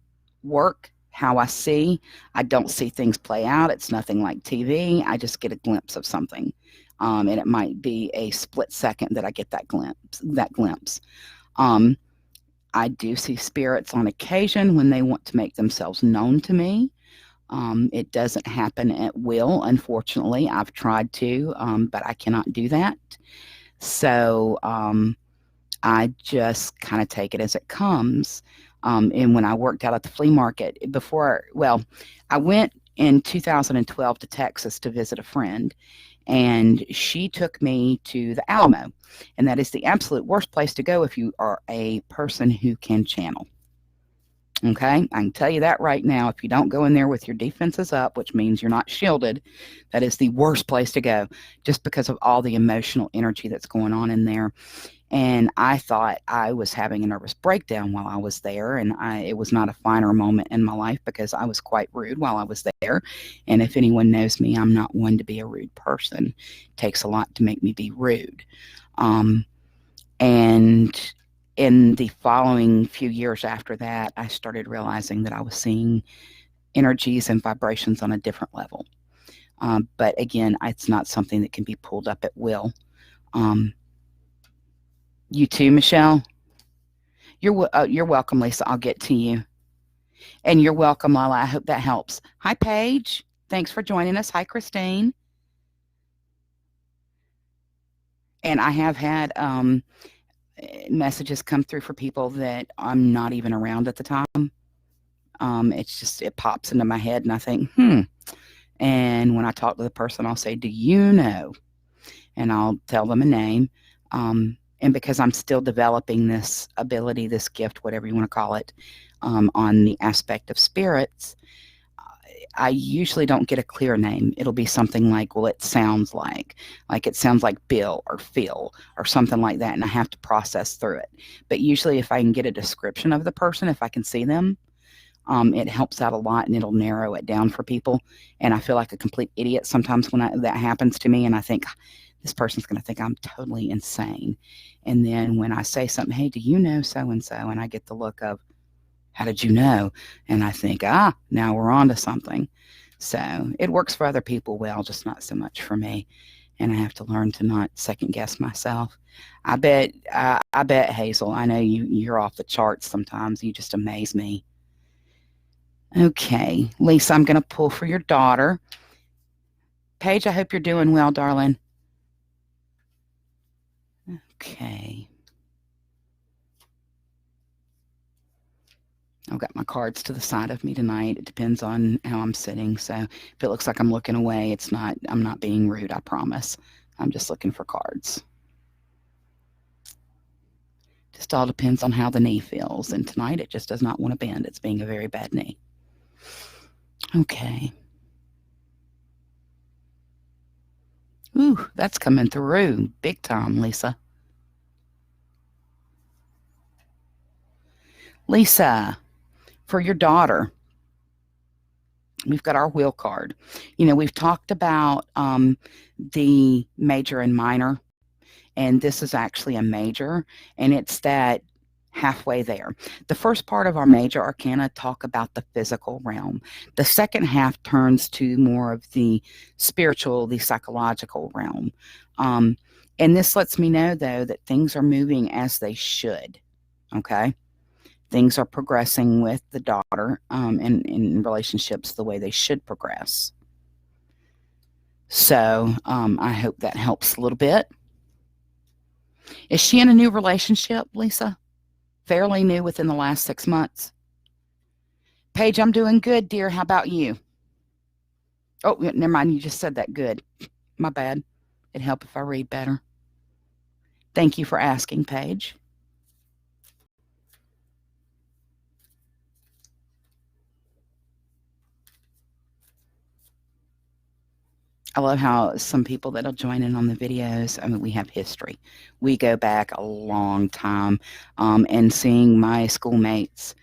work, how I see. I don't see things play out. It's nothing like TV. I just get a glimpse of something. And it might be a split second that I get that glimpse. I do see spirits on occasion when they want to make themselves known to me. It doesn't happen at will, unfortunately. I've tried to, but I cannot do that. So I just kind of take it as it comes. And when I worked out at the flea market I went in 2012 to Texas to visit a friend, and she took me to the Alamo. And that is the absolute worst place to go if you are a person who can channel. Okay, I can tell you that right now. If you don't go in there with your defenses up, which means you're not shielded, that is the worst place to go, just because of all the emotional energy that's going on in there. And I thought I was having a nervous breakdown while I was there, and it was not a finer moment in my life because I was quite rude while I was there. And if anyone knows me, I'm not one to be a rude person. It takes a lot to make me be rude. And in the following few years after that, I started realizing that I was seeing energies and vibrations on a different level. But again, it's not something that can be pulled up at will. You too, Michelle? You're welcome, Lisa. I'll get to you. And you're welcome, Lila. I hope that helps. Hi, Paige. Thanks for joining us. Hi, Christine. And I have had messages come through for people that I'm not even around at the time. It's just, it pops into my head, and I think, And when I talk to the person, I'll say, do you know? And I'll tell them a name. And because I'm still developing this ability, this gift, whatever you want to call it, on the aspect of spirits, I usually don't get a clear name. It'll be something like, well, it sounds like it sounds like Bill or Phil or something like that, and I have to process through it. But usually if I can get a description of the person, if I can see them, it helps out a lot, and it'll narrow it down for people. And I feel like a complete idiot sometimes when that happens to me, and I think, this person's going to think I'm totally insane. And then when I say something, hey, do you know so-and-so? And I get the look of, how did you know? And I think, now we're on to something. So it works for other people well, just not so much for me. And I have to learn to not second guess myself. I bet Hazel, I know you're off the charts sometimes. You just amaze me. Okay, Lisa, I'm going to pull for your daughter. Paige, I hope you're doing well, darling. Okay. I've got my cards to the side of me tonight. It depends on how I'm sitting. So if it looks like I'm looking away, I'm not being rude, I promise. I'm just looking for cards. Just all depends on how the knee feels. And tonight it just does not want to bend. It's being a very bad knee. Okay. Ooh, that's coming through big time, Lisa. Lisa, for your daughter, we've got our wheel card. You know, we've talked about the major and minor, and this is actually a major, and it's that halfway there. The first part of our major arcana talk about the physical realm. The second half turns to more of the spiritual, the psychological realm. And this lets me know, though, that things are moving as they should. Okay. Things are progressing with the daughter in relationships the way they should progress. So I hope that helps a little bit. Is she in a new relationship, Lisa? Fairly new within the last 6 months. Paige, I'm doing good, dear. How about you? Oh, never mind. You just said that. Good. My bad. It'd help if I read better. Thank you for asking, Paige. I love how some people that'll join in on the videos, I mean, we have history. We go back a long time, and seeing my schoolmates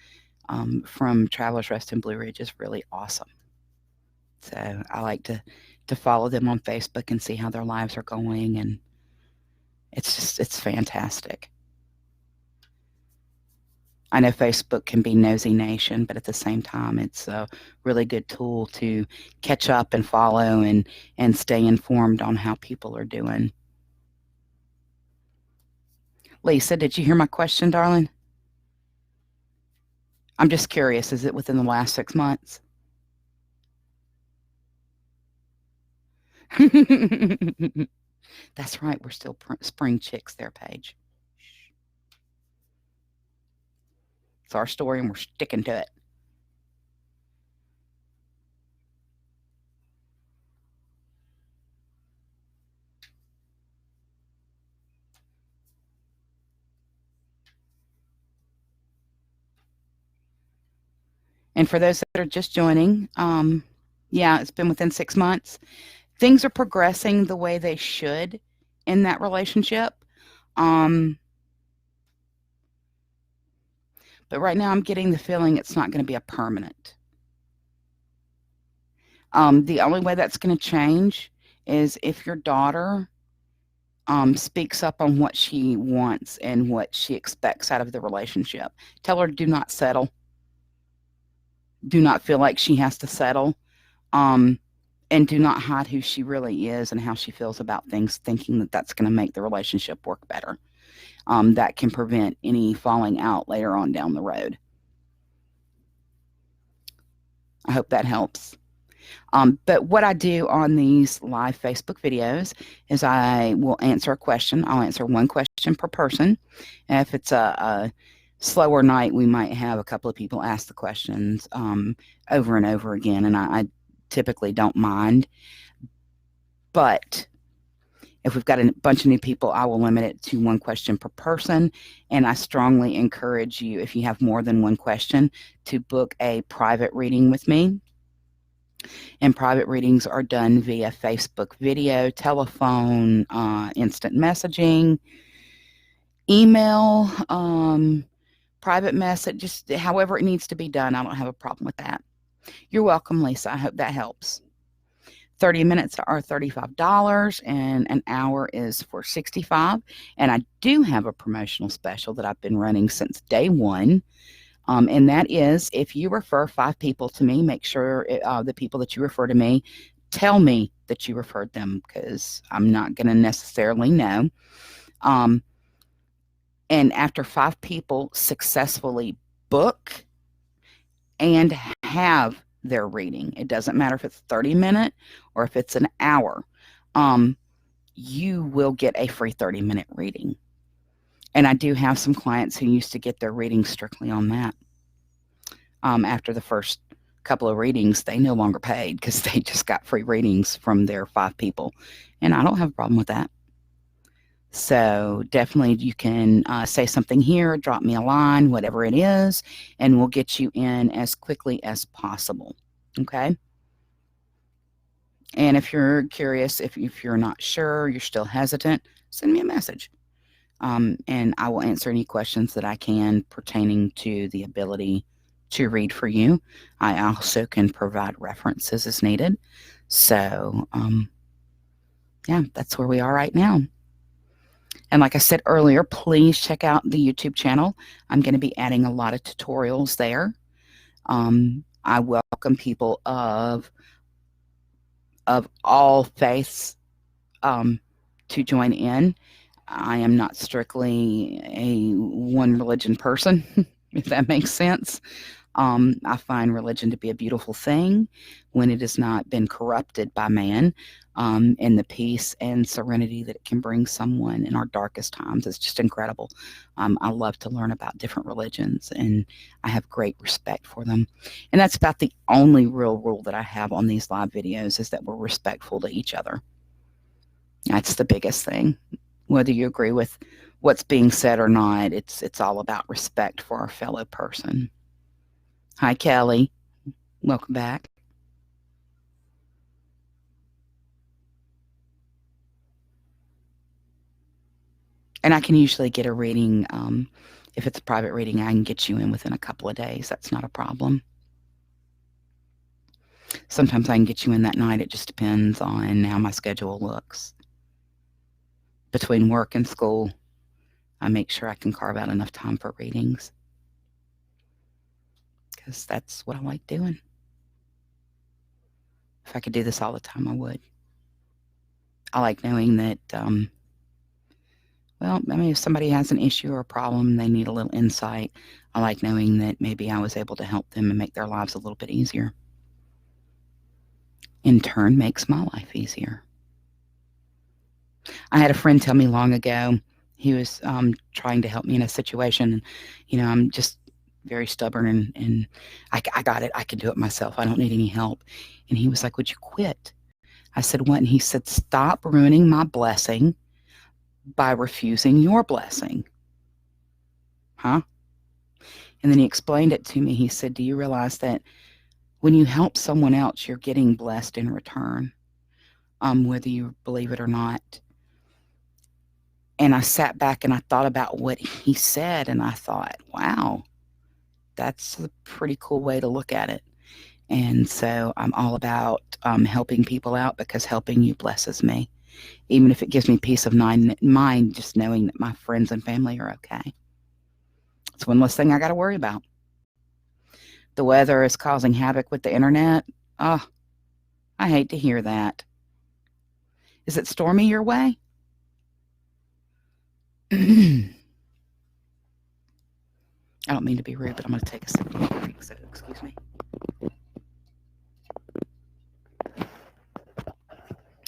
from Travelers Rest in Blue Ridge is really awesome. So I like to follow them on Facebook and see how their lives are going, and it's fantastic. I know Facebook can be nosy nation, but at the same time, it's a really good tool to catch up and follow and stay informed on how people are doing. Lisa, did you hear my question, darling? I'm just curious, is it within the last 6 months? That's right, we're still spring chicks there, Paige. It's our story, and we're sticking to it. And for those that are just joining, yeah, it's been within 6 months. Things are progressing the way they should in that relationship. But right now I'm getting the feeling it's not going to be a permanent. The only way that's going to change is if your daughter speaks up on what she wants and what she expects out of the relationship. Tell her to do not settle. Do not feel like she has to settle. And do not hide who she really is and how she feels about things, thinking that that's going to make the relationship work better. That can prevent any falling out later on down the road. I hope that helps. But what I do on these live Facebook videos is I will answer a question. I'll answer one question per person. And if it's a slower night, we might have a couple of people ask the questions over and over again, and I typically don't mind. But if we've got a bunch of new people, I will limit it to one question per person, and I strongly encourage you, if you have more than one question, to book a private reading with me. And private readings are done via Facebook video, telephone, instant messaging, email, private message, just however it needs to be done. I don't have a problem with that. You're welcome, Lisa. I hope that helps. 30 minutes are $35 and an hour is for $65. And I do have a promotional special that I've been running since day one. And that is, if you refer 5 people to me, make sure the people that you refer to me tell me that you referred them, because I'm not going to necessarily know. And after 5 people successfully book and have their reading, it doesn't matter if it's 30-minute or if it's an hour, you will get a free 30-minute reading. And I do have some clients who used to get their readings strictly on that. After the first couple of readings, they no longer paid because they just got free readings from their 5 people. And I don't have a problem with that. So definitely you can say something here, drop me a line, whatever it is, and we'll get you in as quickly as possible. Okay? And if you're curious, if you're not sure, you're still hesitant, send me a message. and I will answer any questions that I can pertaining to the ability to read for you. I also can provide references as needed. So, yeah, that's where we are right now. And like I said earlier, please check out the YouTube channel. I'm going to be adding a lot of tutorials there. I welcome people of all faiths to join in. I am not strictly a one religion person, if that makes sense. I find religion to be a beautiful thing when it has not been corrupted by man, and the peace and serenity that it can bring someone in our darkest times is just incredible. I love to learn about different religions, and I have great respect for them. And that's about the only real rule that I have on these live videos, is that we're respectful to each other. That's the biggest thing. Whether you agree with what's being said or not, it's all about respect for our fellow person. Hi, Kelly. Welcome back. And I can usually get a reading. If it's a private reading, I can get you in within a couple of days. That's not a problem. Sometimes I can get you in that night. It just depends on how my schedule looks. Between work and school, I make sure I can carve out enough time for readings, because that's what I like doing. If I could do this all the time, I would. I like knowing that, well, I mean, if somebody has an issue or a problem, they need a little insight, I like knowing that maybe I was able to help them and make their lives a little bit easier. In turn, makes my life easier. I had a friend tell me long ago, he was trying to help me in a situation. I'm just very stubborn, and I got it. I can do it myself. I don't need any help. And he was like, would you quit? I said, what? And he said, stop ruining my blessing by refusing your blessing. Huh? And then he explained it to me. He said, do you realize that when you help someone else, you're getting blessed in return, whether you believe it or not? And I sat back and I thought about what he said, and I thought, wow, that's a pretty cool way to look at it. And so I'm all about helping people out, because helping you blesses me, even if it gives me peace of mind just knowing that my friends and family are okay. It's one less thing I got to worry about. The weather is causing havoc with the internet. Oh, I hate to hear that. Is it stormy your way? I don't mean to be rude, but I'm going to take a sip of my drink, so excuse me.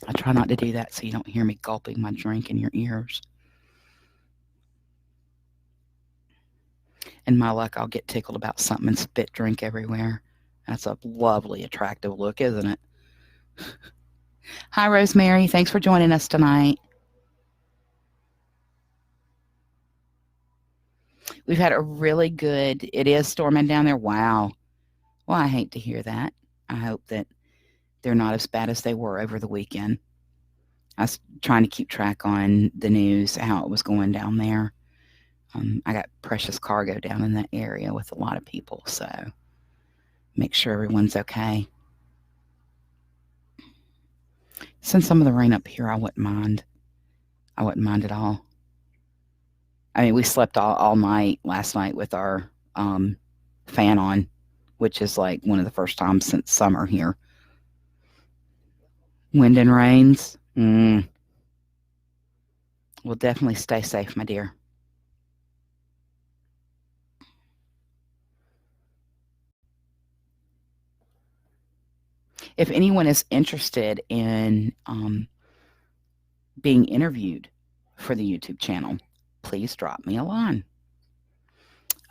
I try not to do that so you don't hear me gulping my drink in your ears. In my luck, I'll get tickled about something and spit drink everywhere. That's a lovely, attractive look, isn't it? Hi, Rosemary. Thanks for joining us tonight. We've had a really good, it is storming down there. Wow. Well, I hate to hear that. I hope that they're not as bad as they were over the weekend. I was trying to keep track on the news, how it was going down there. I got precious cargo down in that area with a lot of people, so make sure everyone's okay. Since some of the rain up here, I wouldn't mind. I wouldn't mind at all. I mean, we slept all night last night with our fan on, which is like one of the first times since summer here. Wind and rains. We'll definitely stay safe, my dear. If anyone is interested in being interviewed for the YouTube channel, please drop me a line.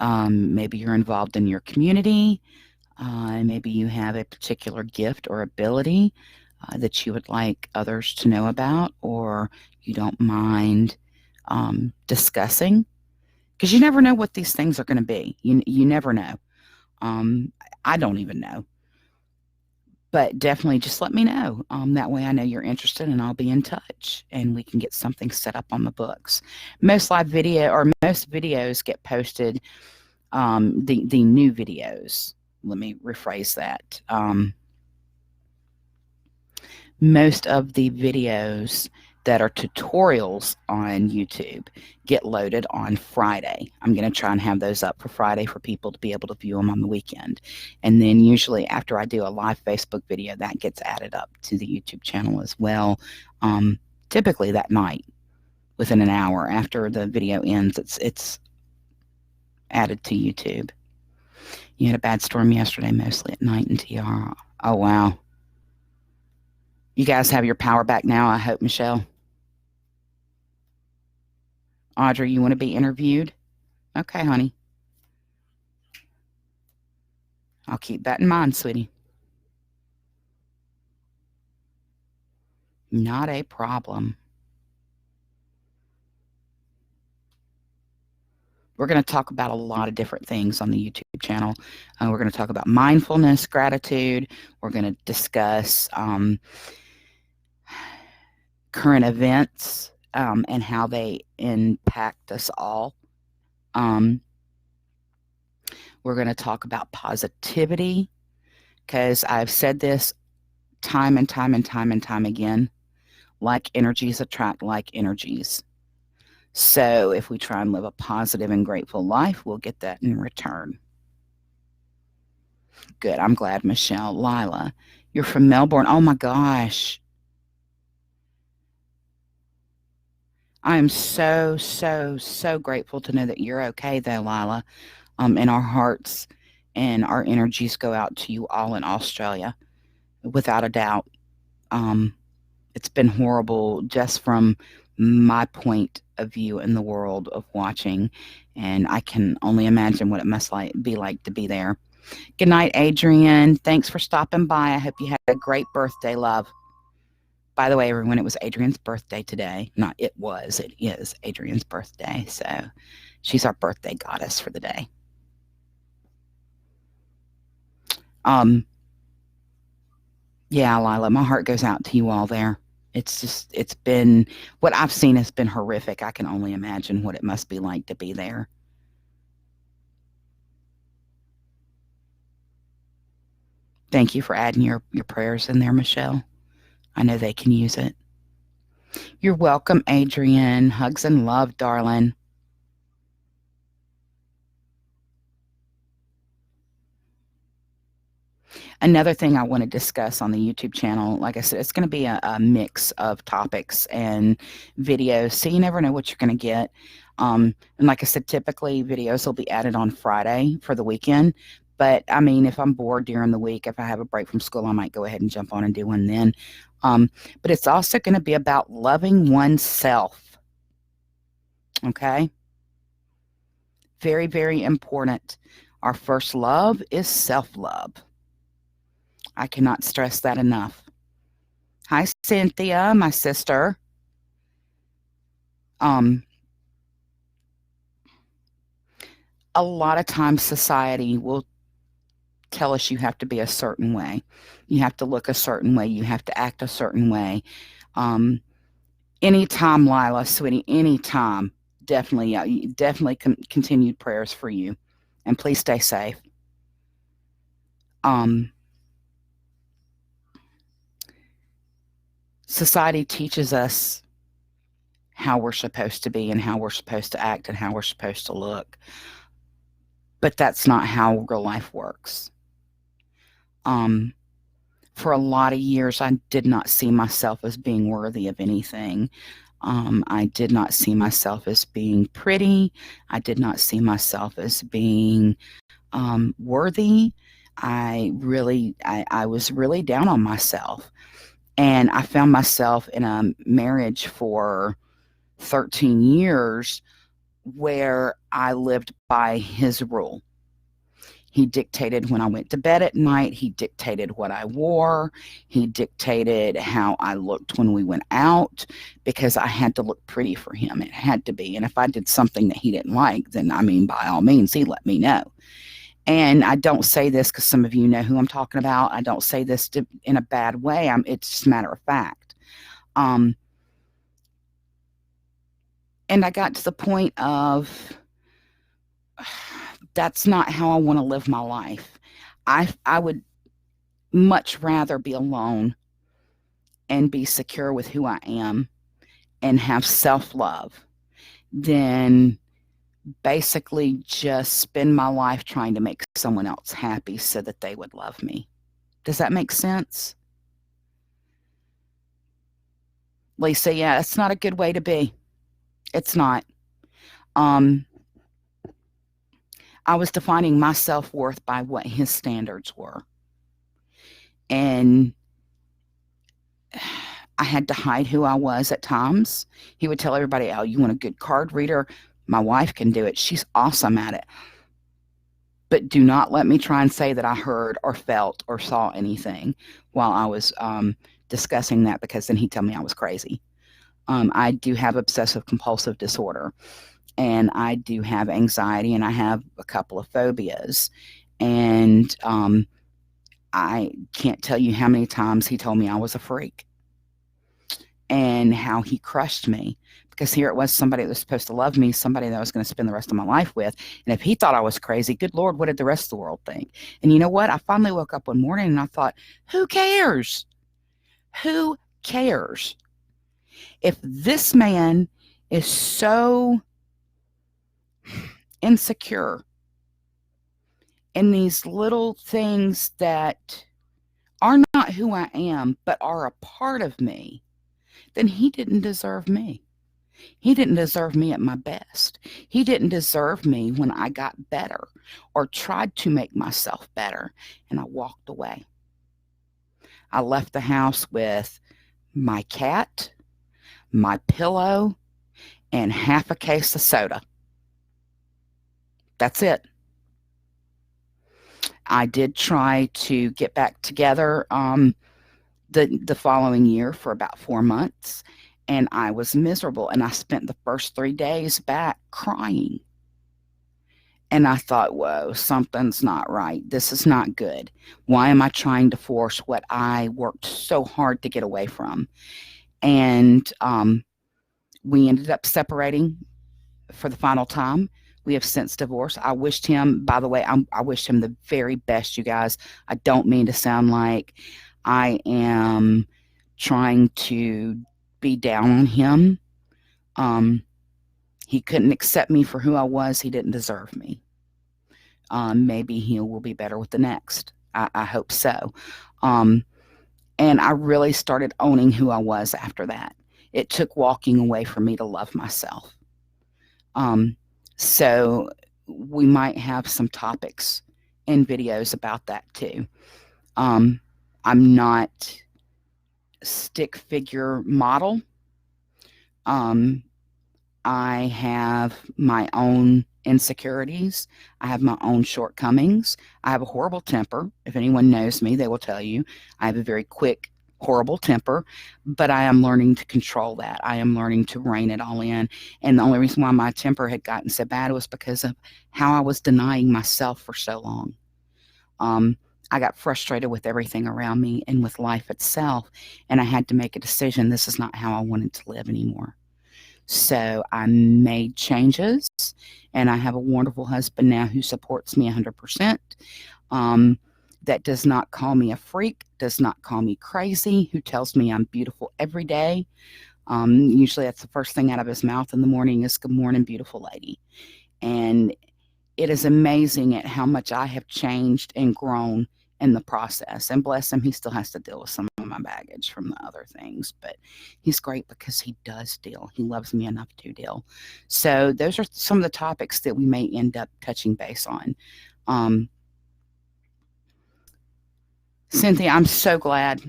Maybe you're involved in your community. Maybe you have a particular gift or ability that you would like others to know about, or you don't mind discussing, because you never know what these things are going to be. You never know. I don't even know. But definitely just let me know. That way I know you're interested and I'll be in touch and we can get something set up on the books. Most videos get posted, the new videos. Let me rephrase that. Most of the videos that are tutorials on YouTube get loaded on Friday. I'm going to try and have those up for Friday for people to be able to view them on the weekend. And then usually after I do a live Facebook video, that gets added up to the YouTube channel as well. Typically that night, within an hour after the video ends, it's added to YouTube. You had a bad storm yesterday, mostly at night in TR. Oh, wow. You guys have your power back now, I hope, Michelle. Audrey, you want to be interviewed? Okay, honey. I'll keep that in mind, sweetie. Not a problem. We're going to talk about a lot of different things on the YouTube channel. We're going to talk about mindfulness, gratitude. We're going to discuss current events and how they impact us all. We're going to talk about positivity, because I've said this time and time and time and time again. Like energies attract like energies. So if we try and live a positive and grateful life, we'll get that in return. Good. I'm glad, Michelle. Lila, you're from Melbourne. Oh, my gosh. I am so, so, so grateful to know that you're okay, though, Lila. And our hearts and our energies go out to you all in Australia, without a doubt. It's been horrible just from my point of view in the world of watching, and I can only imagine what it must be like to be there. Good night, Adrian. Thanks for stopping by. I hope you had a great birthday, love. By the way, everyone, it was Adrian's birthday today. Not it was, it is Adrian's birthday. So she's our birthday goddess for the day. Yeah, Lila, my heart goes out to you all there. It's been, what I've seen has been horrific. I can only imagine what it must be like to be there. Thank you for adding your prayers in there, Michelle. I know they can use it. You're welcome, Adrian. Hugs and love, darling. Another thing I want to discuss on the YouTube channel, like I said, it's going to be a mix of topics and videos, so you never know what you're going to get. And like I said, typically videos will be added on Friday for the weekend. But, I mean, if I'm bored during the week, if I have a break from school, I might go ahead and jump on and do one then. But it's also going to be about loving oneself. Okay? Very, very important. Our first love is self-love. I cannot stress that enough. Hi, Cynthia, my sister. A lot of times society will tell us you have to be a certain way. You have to look a certain way. You have to act a certain way. Anytime, Lila, sweetie, anytime. Definitely continued prayers for you. And please stay safe. Society teaches us how we're supposed to be and how we're supposed to act and how we're supposed to look. But that's not how real life works. For a lot of years, I did not see myself as being worthy of anything. I did not see myself as being pretty. I did not see myself as being worthy. I was really down on myself. And I found myself in a marriage for 13 years where I lived by his rule. He dictated when I went to bed at night. He dictated what I wore. He dictated how I looked when we went out, because I had to look pretty for him. It had to be. And if I did something that he didn't like, then, I mean, by all means, he let me know. And I don't say this because some of you know who I'm talking about. I don't say this in a bad way. It's just a matter of fact. And I got to the point of that's not how I want to live my life. I would much rather be alone and be secure with who I am and have self-love than basically just spend my life trying to make someone else happy so that they would love me. Does that make sense? Lisa, yeah, it's not a good way to be. It's not. I was defining my self-worth by what his standards were. And I had to hide who I was at times. He would tell everybody, oh, you want a good card reader? My wife can do it. She's awesome at it. But do not let me try and say that I heard or felt or saw anything while I was discussing that, because then he'd tell me I was crazy. I do have obsessive compulsive disorder, and I do have anxiety, and I have a couple of phobias. And I can't tell you how many times he told me I was a freak and how he crushed me, because here it was, somebody that was supposed to love me, somebody that I was going to spend the rest of my life with. And if he thought I was crazy, good Lord, what did the rest of the world think? And you know what? I finally woke up one morning and I thought, who cares? Who cares? If this man is so insecure in these little things that are not who I am, but are a part of me, then he didn't deserve me. He didn't deserve me at my best. He didn't deserve me when I got better or tried to make myself better. And I walked away. I left the house with my cat, my pillow, and half a case of soda. That's it. I did try to get back together the following year for about 4 months, and I was miserable. And I spent the first 3 days back crying. And I thought, whoa, something's not right. This is not good. Why am I trying to force what I worked so hard to get away from? And we ended up separating for the final time. We have since divorced. I wished him, by the way, I wished him the very best, you guys. I don't mean to sound like I am trying to be down on him. He couldn't accept me for who I was. He didn't deserve me. Maybe he will be better with the next. I hope so. And I really started owning who I was after that. It took walking away for me to love myself. So we might have some topics and videos about that too. I'm not stick figure model. I have my own insecurities. I have my own shortcomings. I have a horrible temper. If anyone knows me, they will tell you I have a very quick, horrible temper, but I am learning to control that. I am learning to rein it all in. And the only reason why my temper had gotten so bad was because of how I was denying myself for so long. I got frustrated with everything around me and with life itself, and I had to make a decision. This is not how I wanted to live anymore. So I made changes, and I have a wonderful husband now who supports me 100%. That does not call me a freak, does not call me crazy, who tells me I'm beautiful every day. Usually that's the first thing out of his mouth in the morning is, good morning, beautiful lady. And it is amazing at how much I have changed and grown in the process. And bless him, he still has to deal with some of my baggage from the other things, but he's great because he does deal. He loves me enough to deal. So those are some of the topics that we may end up touching base on. Cynthia, I'm so glad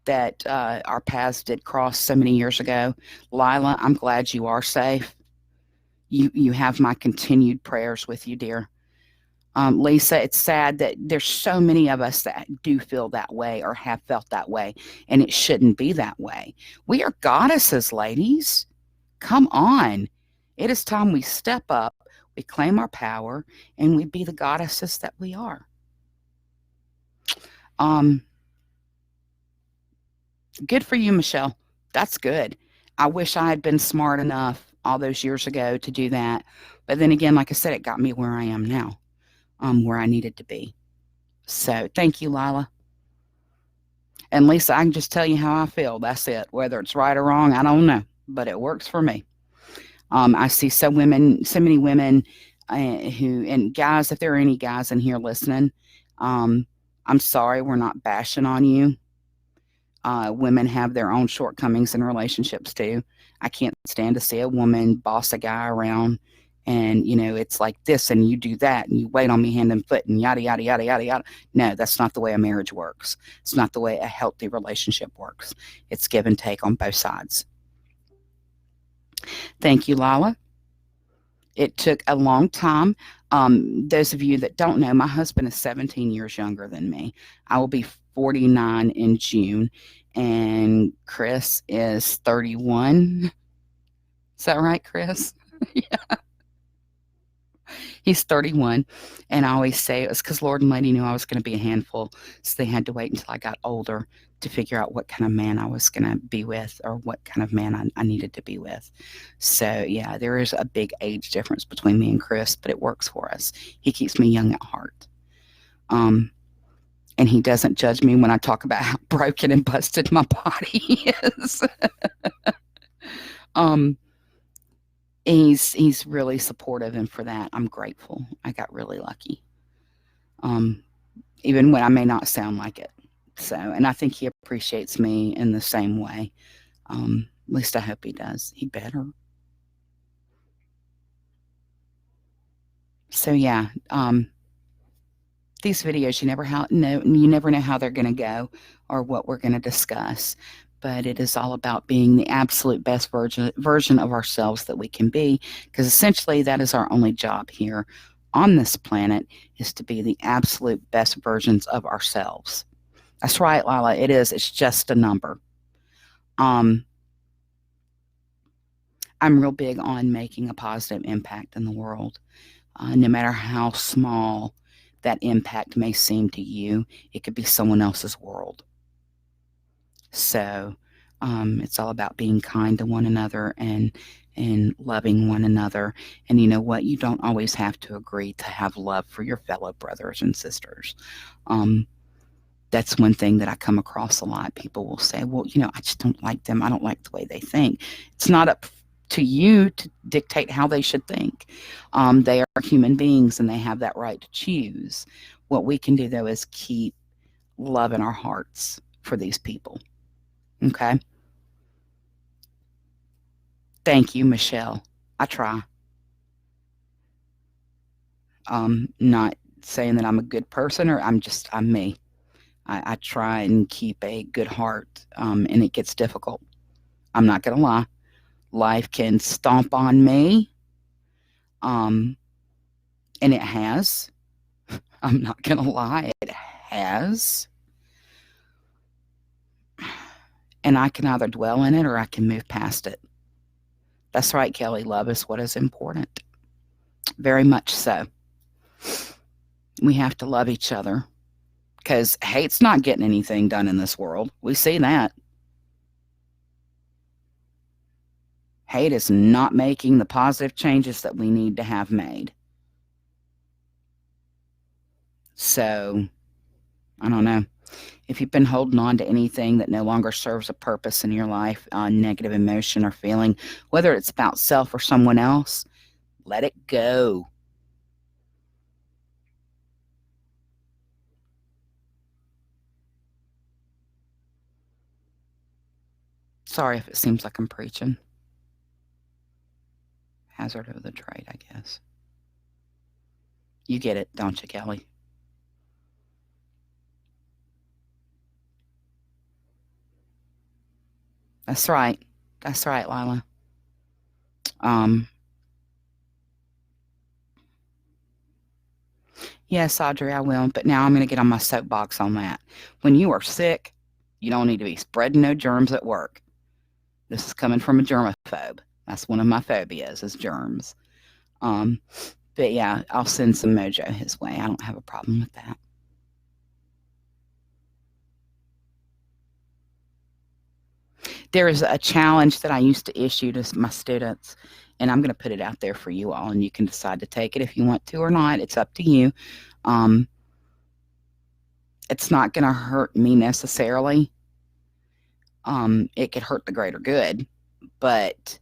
that our paths did cross so many years ago. Lila, I'm glad you are safe. You have my continued prayers with you, dear. Lisa, it's sad that there's so many of us that do feel that way or have felt that way, and it shouldn't be that way. We are goddesses, ladies. Come on. It is time we step up, we claim our power, and we be the goddesses that we are. Um, Good for you, Michelle. That's good. I wish I had been smart enough all those years ago to do that. But then again, like I said, it got me where I am now, where I needed to be. So thank you, Lila. And Lisa, I can just tell you how I feel. That's it. Whether it's right or wrong, I don't know, but it works for me. I see so many women who, and guys, if there are any guys in here listening, um, I'm sorry, we're not bashing on you. Women have their own shortcomings in relationships too. I can't stand to see a woman boss a guy around and, it's like this and you do that and you wait on me hand and foot and yada, yada, yada, yada, yada. No, that's not the way a marriage works. It's not the way a healthy relationship works. It's give and take on both sides. Thank you, Lala. It took a long time. Those of you that don't know, my husband is 17 years younger than me. I will be 49 in June, and Chris is 31. Is that right, Chris? Yeah, he's 31. And I always say it was because Lord and Lady knew I was going to be a handful, so they had to wait until I got older to figure out what kind of man I was going to be with or what kind of man I needed to be with. So, yeah, there is a big age difference between me and Chris, but it works for us. He keeps me young at heart. And he doesn't judge me when I talk about how broken and busted my body is. He's really supportive, and for that, I'm grateful. I got really lucky. Even when I may not sound like it. So, and I think he appreciates me in the same way. At least I hope he does. He better. So yeah, these videos you never know how they're going to go or what we're going to discuss. But it is all about being the absolute best version of ourselves that we can be, because essentially that is our only job here on this planet, is to be the absolute best versions of ourselves. That's right, Lila. It is. It's just a number. I'm real big on making a positive impact in the world. No matter how small that impact may seem to you, it could be someone else's world. So it's all about being kind to one another and loving one another. And you know what? You don't always have to agree to have love for your fellow brothers and sisters. That's one thing that I come across a lot. People will say, well, I just don't like them. I don't like the way they think. It's not up to you to dictate how they should think. They are human beings and they have that right to choose. What we can do, though, is keep love in our hearts for these people. Okay? Thank you, Michelle. I try. Not saying that I'm a good person or I'm me. I try and keep a good heart, and it gets difficult. I'm not going to lie. Life can stomp on me, and it has. I'm not going to lie. It has. And I can either dwell in it or I can move past it. That's right, Kelly. Love is what is important. Very much so. We have to love each other, because hate's not getting anything done in this world. We see that. Hate is not making the positive changes that we need to have made. So, I don't know. If you've been holding on to anything that no longer serves a purpose in your life, negative emotion or feeling, whether it's about self or someone else, let it go. Sorry if it seems like I'm preaching. Hazard of the trade, I guess. You get it, don't you, Kelly? That's right. That's right, Lila. Yes, Audrey, I will. But now I'm going to get on my soapbox on that. When you are sick, you don't need to be spreading no germs at work. This is coming from a germaphobe. That's one of my phobias, is germs. But yeah, I'll send some mojo his way. I don't have a problem with that. There is a challenge that I used to issue to my students, and I'm going to put it out there for you all, and you can decide to take it if you want to or not. It's up to you. Um, it's not going to hurt me necessarily. It could hurt the greater good, but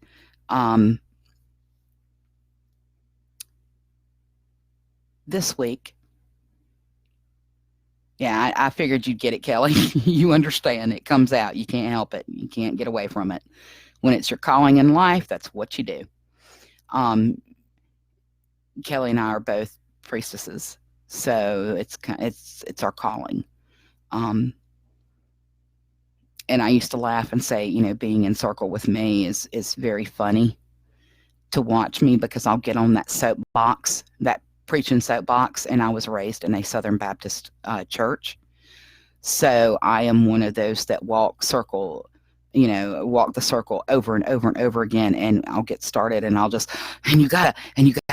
this week, yeah, I figured you'd get it, Kelly. You understand. It comes out. You can't help it. You can't get away from it. When it's your calling in life, that's what you do. Kelly and I are both priestesses, so it's our calling. And I used to laugh and say, being in circle with me is very funny to watch me, because I'll get on that soapbox, that preaching soapbox, and I was raised in a Southern Baptist church. So I am one of those that walk the circle over and over and over again, and I'll get started and I'll just, and you gotta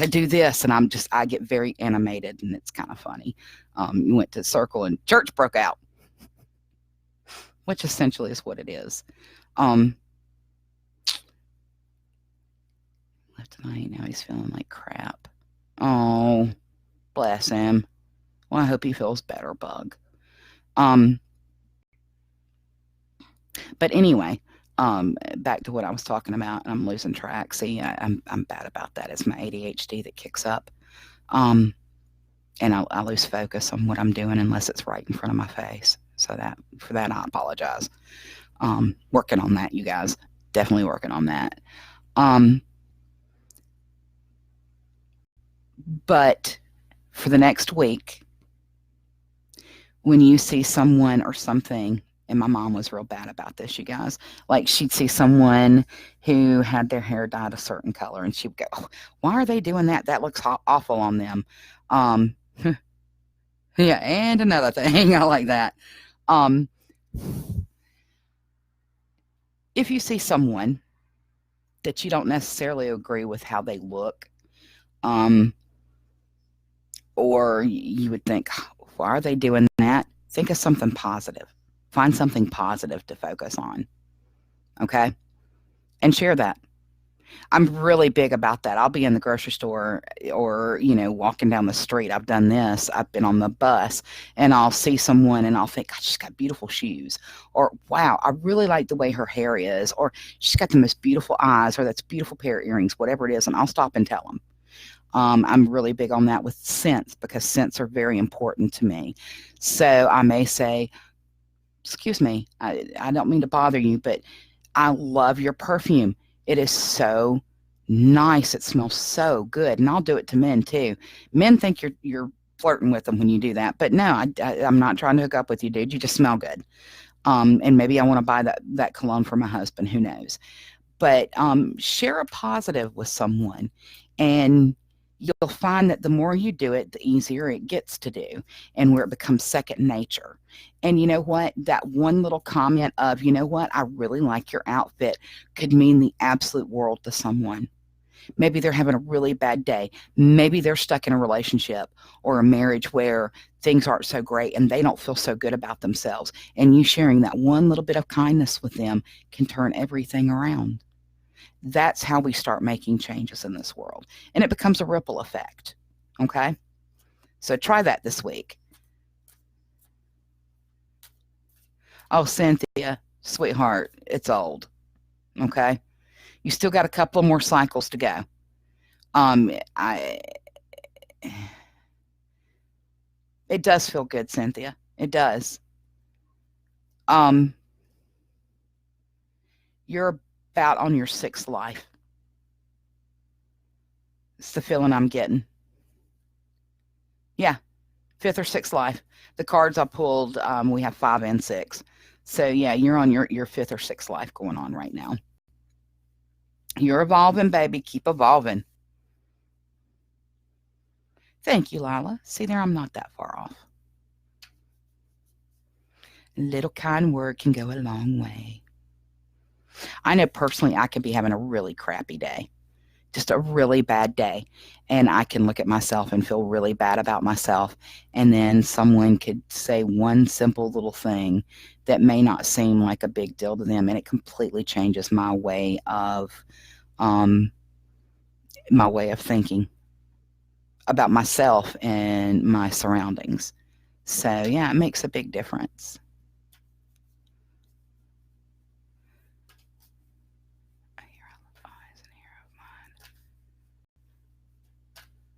do this, and I get very animated, and it's kind of funny. You went to circle and church broke out, which essentially is what it is. Left tonight, now he's feeling like crap. Oh, bless him. Well, I hope he feels better, Bug. But anyway, back to what I was talking about, and I'm losing track. See, I'm bad about that. It's my ADHD that kicks up. And I lose focus on what I'm doing unless it's right in front of my face. So for that, I apologize. Working on that, you guys. Definitely working on that. But for the next week, when you see someone or something, and my mom was real bad about this, you guys, like she'd see someone who had their hair dyed a certain color, and she would go, oh, why are they doing that? That looks awful on them. Yeah, and another thing, I like that. If you see someone that you don't necessarily agree with how they look, or you would think, why are they doing that? Think of something positive. Find something positive to focus on. Okay? And share that. I'm really big about that. I'll be in the grocery store or, walking down the street. I've done this. I've been on the bus, and I'll see someone and I'll think, God, she's got beautiful shoes. Or, wow, I really like the way her hair is. Or, she's got the most beautiful eyes, or that's a beautiful pair of earrings, whatever it is. And I'll stop and tell them. I'm really big on that with scents, because scents are very important to me. So I may say, excuse me, I don't mean to bother you, but I love your perfume. It is so nice. It smells so good. And I'll do it to men too. Men think you're flirting with them when you do that. But no, I'm not trying to hook up with you, dude. You just smell good. And maybe I want to buy that cologne for my husband. Who knows? But share a positive with someone, and you'll find that the more you do it, the easier it gets to do, and where it becomes second nature. And you know what? That one little comment of, you know what, I really like your outfit, could mean the absolute world to someone. Maybe they're having a really bad day. Maybe they're stuck in a relationship or a marriage where things aren't so great and they don't feel so good about themselves. And you sharing that one little bit of kindness with them can turn everything around. That's how we start making changes in this world. And it becomes a ripple effect. Okay? So try that this week. Oh, Cynthia, sweetheart, it's old. Okay? You still got a couple more cycles to go. It does feel good, Cynthia. It does. You're about on your 6th life. It's the feeling I'm getting. Yeah, 5th or 6th life. The cards I pulled, we have 5 and 6. So yeah, you're on your 5th or 6th life going on right now. You're evolving, baby. Keep evolving. Thank you, Lila. See there, I'm not that far off. A little kind word can go a long way. I know personally I could be having a really crappy day. just a really bad day, and I can look at myself and feel really bad about myself, and then someone could say one simple little thing that may not seem like a big deal to them, and it completely changes um, my way of thinking about myself and my surroundings. So yeah, it makes a big difference.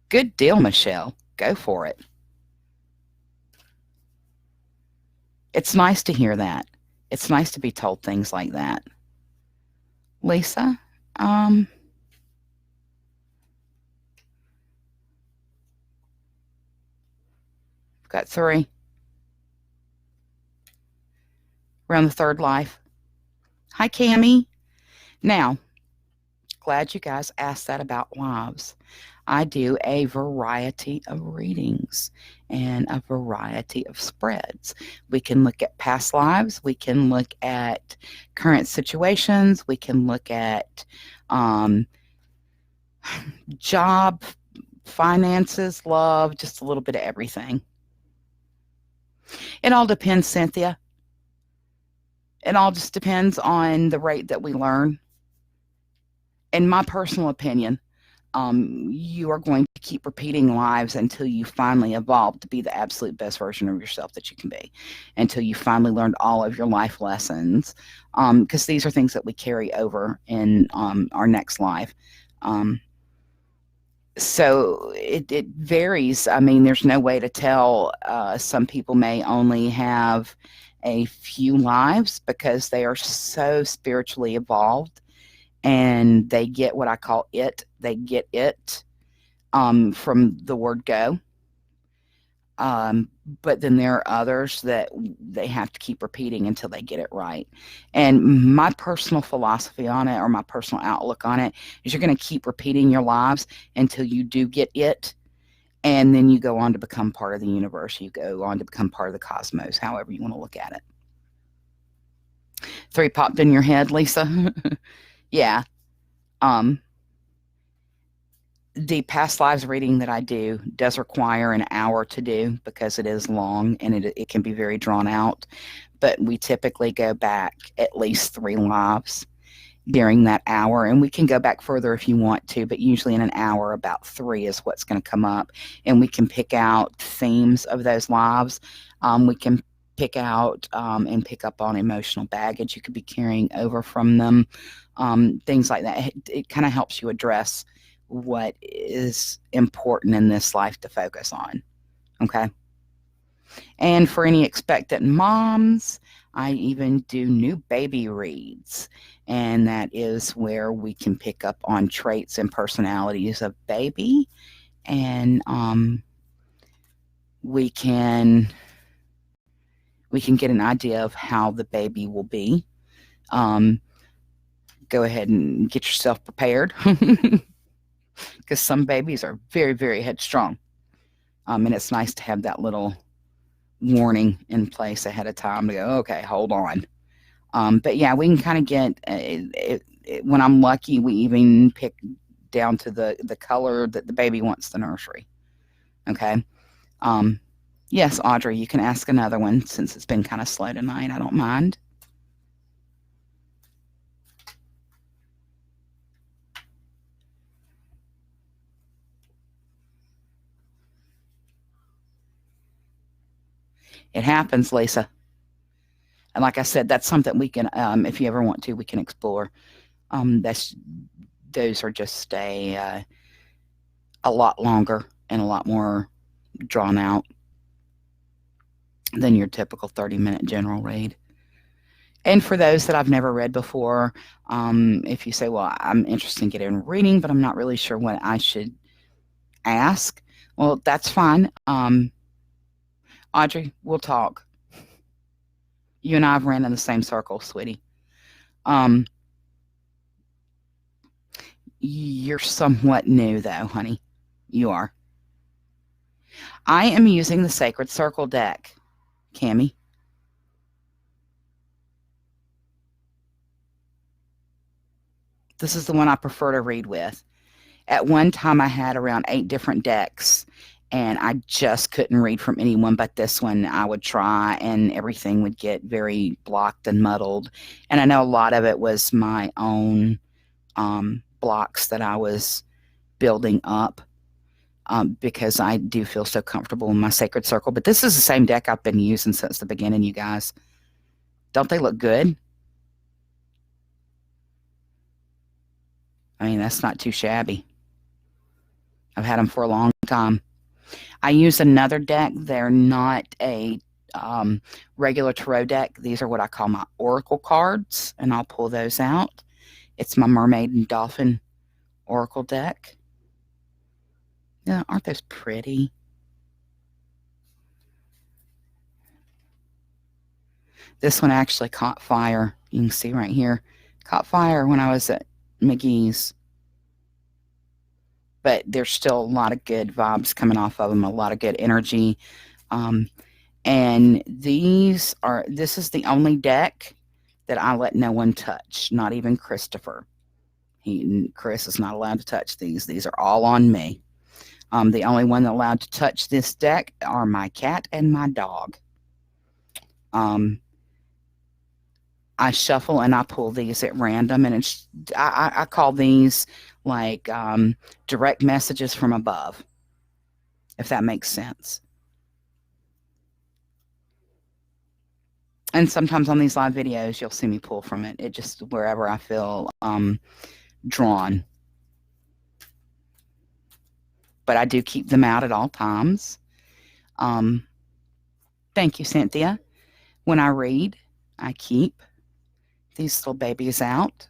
Good deal, Michelle. Go for it. It's nice to hear that. It's nice to be told things like that. Lisa, um, I've got 3. We're on the 3rd life. Hi, Cammie. Now, glad you guys asked that about lives. I do a variety of readings and a variety of spreads. We can look at past lives. We can look at current situations. We can look at job, finances, love, just a little bit of everything. It all depends, Cynthia. It all just depends on the rate that we learn. In my personal opinion, you are going to keep repeating lives until you finally evolve to be the absolute best version of yourself that you can be, until you finally learned all of your life lessons, because these are things that we carry over in our next life. So it varies. I mean, there's no way to tell. Some people may only have a few lives because they are so spiritually evolved and they get what I call it. They get it from the word go. But then there are others that they have to keep repeating until they get it right. And my personal philosophy on it, or my personal outlook on it, is you're going to keep repeating your lives until you do get it. And then you go on to become part of the universe. You go on to become part of the cosmos, however you want to look at it. 3 popped in your head, Lisa? Yeah. The past lives reading that I do does require an hour to do because it is long and it can be very drawn out. But we typically go back at least 3 lives during that hour, and we can go back further if you want to, but usually in an hour, about 3 is what's going to come up, and we can pick out themes of those lives. We can pick out and pick up on emotional baggage you could be carrying over from them, things like that. It kind of helps you address what is important in this life to focus on. Okay. And for any expectant moms, I even do new baby reads. And that is where we can pick up on traits and personalities of baby. And we can get an idea of how the baby will be. Go ahead and get yourself prepared. Because some babies are very, very headstrong. And it's nice to have that little warning in place ahead of time to go, okay, hold on. But yeah, we can kind of get, when I'm lucky, we even pick down to the color that the baby wants the nursery. Okay. Yes, Audrey, you can ask another one since it's been kind of slow tonight. I don't mind. It happens, Lisa. And like I said, that's something we can, if you ever want to, we can explore. Those are just a lot longer and a lot more drawn out than your typical 30-minute general read. And for those that I've never read before, if you say, well, I'm interested in getting a reading, but I'm not really sure what I should ask, well, that's fine. Audrey, we'll talk. You and I have ran in the same circle, sweetie. You're somewhat new, though, honey. You are. I am using the Sacred Circle deck, Cammie. This is the one I prefer to read with. At one time, I had around 8 different decks, and I just couldn't read from anyone but this one. I would try, and everything would get very blocked and muddled. And I know a lot of it was my own blocks that I was building up, because I do feel so comfortable in my sacred circle. But this is the same deck I've been using since the beginning, you guys. Don't they look good? I mean, that's not too shabby. I've had them for a long time. I use another deck. They're not a regular tarot deck. These are what I call my oracle cards, and I'll pull those out. It's my Mermaid and Dolphin Oracle deck. Yeah, aren't those pretty? This one actually caught fire. You can see right here. Caught fire when I was at McGee's. But there's still a lot of good vibes coming off of them, a lot of good energy. And this is the only deck that I let no one touch, not even Christopher. Chris is not allowed to touch these. These are all on me. The only one allowed to touch this deck are my cat and my dog. I shuffle and I pull these at random, and I call these like direct messages from above, if that makes sense. And sometimes on these live videos, you'll see me pull from it. It just wherever I feel drawn. But I do keep them out at all times. Thank you, Cynthia. When I read, I keep these little babies out.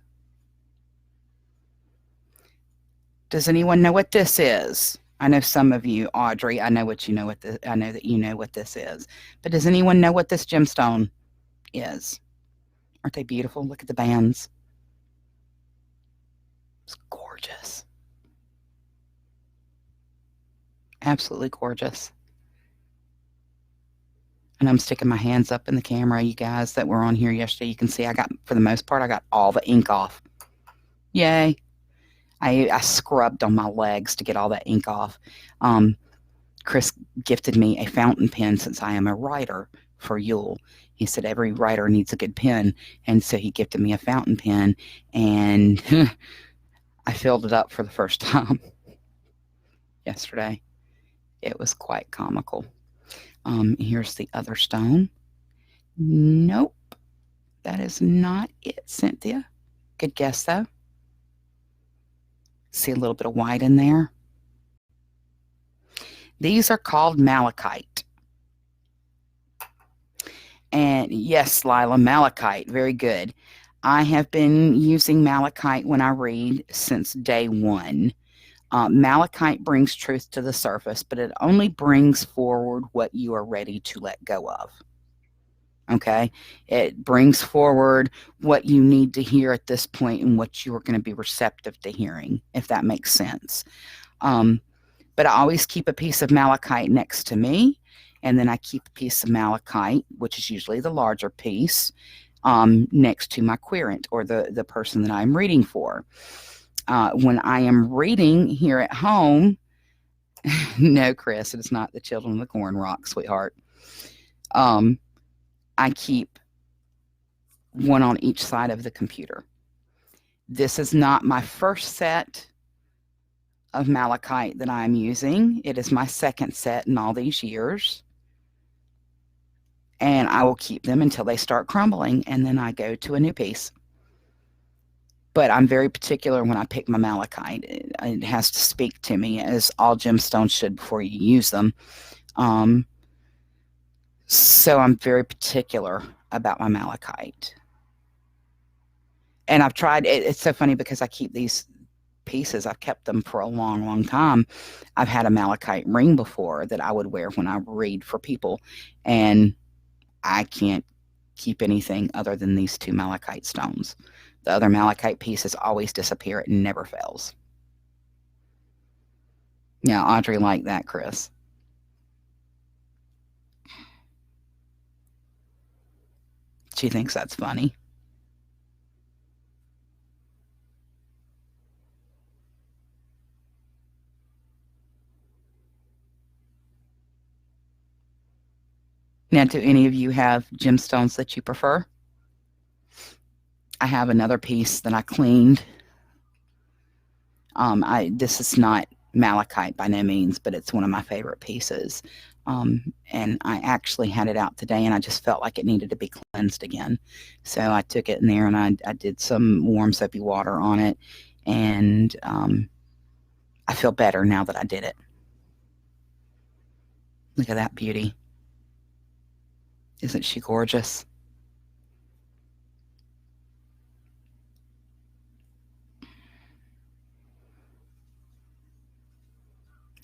Does anyone know what this is? I know some of you, Audrey, I know that you know what this is. But does anyone know what this gemstone is? Aren't they beautiful? Look at the bands. It's gorgeous. Absolutely gorgeous. And I'm sticking my hands up in the camera, you guys that were on here yesterday. You can see for the most part, I got all the ink off. Yay. I scrubbed on my legs to get all that ink off. Chris gifted me a fountain pen since I am a writer for Yule. He said every writer needs a good pen, and so he gifted me a fountain pen, and I filled it up for the first time yesterday. It was quite comical. Here's the other stone. Nope, that is not it, Cynthia. Good guess, though. See a little bit of white in there. These are called malachite. And yes, Lila, malachite, very good. I have been using malachite when I read since day one. Malachite brings truth to the surface, but it only brings forward what you are ready to let go of. Okay? It brings forward what you need to hear at this point and what you are going to be receptive to hearing, if that makes sense. But I always keep a piece of malachite next to me, and then I keep a piece of malachite, which is usually the larger piece, next to my querent, or the person that I'm reading for. When I am reading here at home, no, Chris, it is not the Children of the Corn Rock, sweetheart. I keep one on each side of the computer. This is not my first set of malachite that I'm using. It is my second set in all these years. And I will keep them until they start crumbling, and then I go to a new piece. But I'm very particular when I pick my malachite. It has to speak to me, as all gemstones should before you use them. So I'm very particular about my malachite. And I've tried, it's so funny because I keep these pieces, I've kept them for a long, long time. I've had a malachite ring before that I would wear when I read for people, and I can't keep anything other than these two malachite stones. The other malachite pieces always disappear. It never fails. Yeah, Audrey liked that, Chris. She thinks that's funny. Now, do any of you have gemstones that you prefer? I have another piece that I cleaned. This is not malachite by no means, but it's one of my favorite pieces. And I actually had it out today, and I just felt like it needed to be cleansed again. So I took it in there, and I did some warm soapy water on it, and I feel better now that I did it. Look at that beauty. Isn't she gorgeous?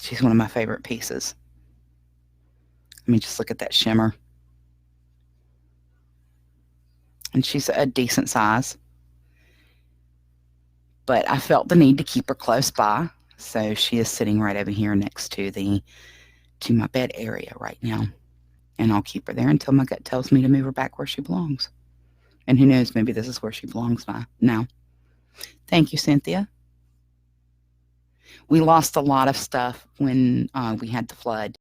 She's one of my favorite pieces. I mean, just look at that shimmer. And she's a decent size. But I felt the need to keep her close by. So she is sitting right over here next to my bed area right now. And I'll keep her there until my gut tells me to move her back where she belongs. And who knows, maybe this is where she belongs now. Thank you, Cynthia. We lost a lot of stuff when we had the flood.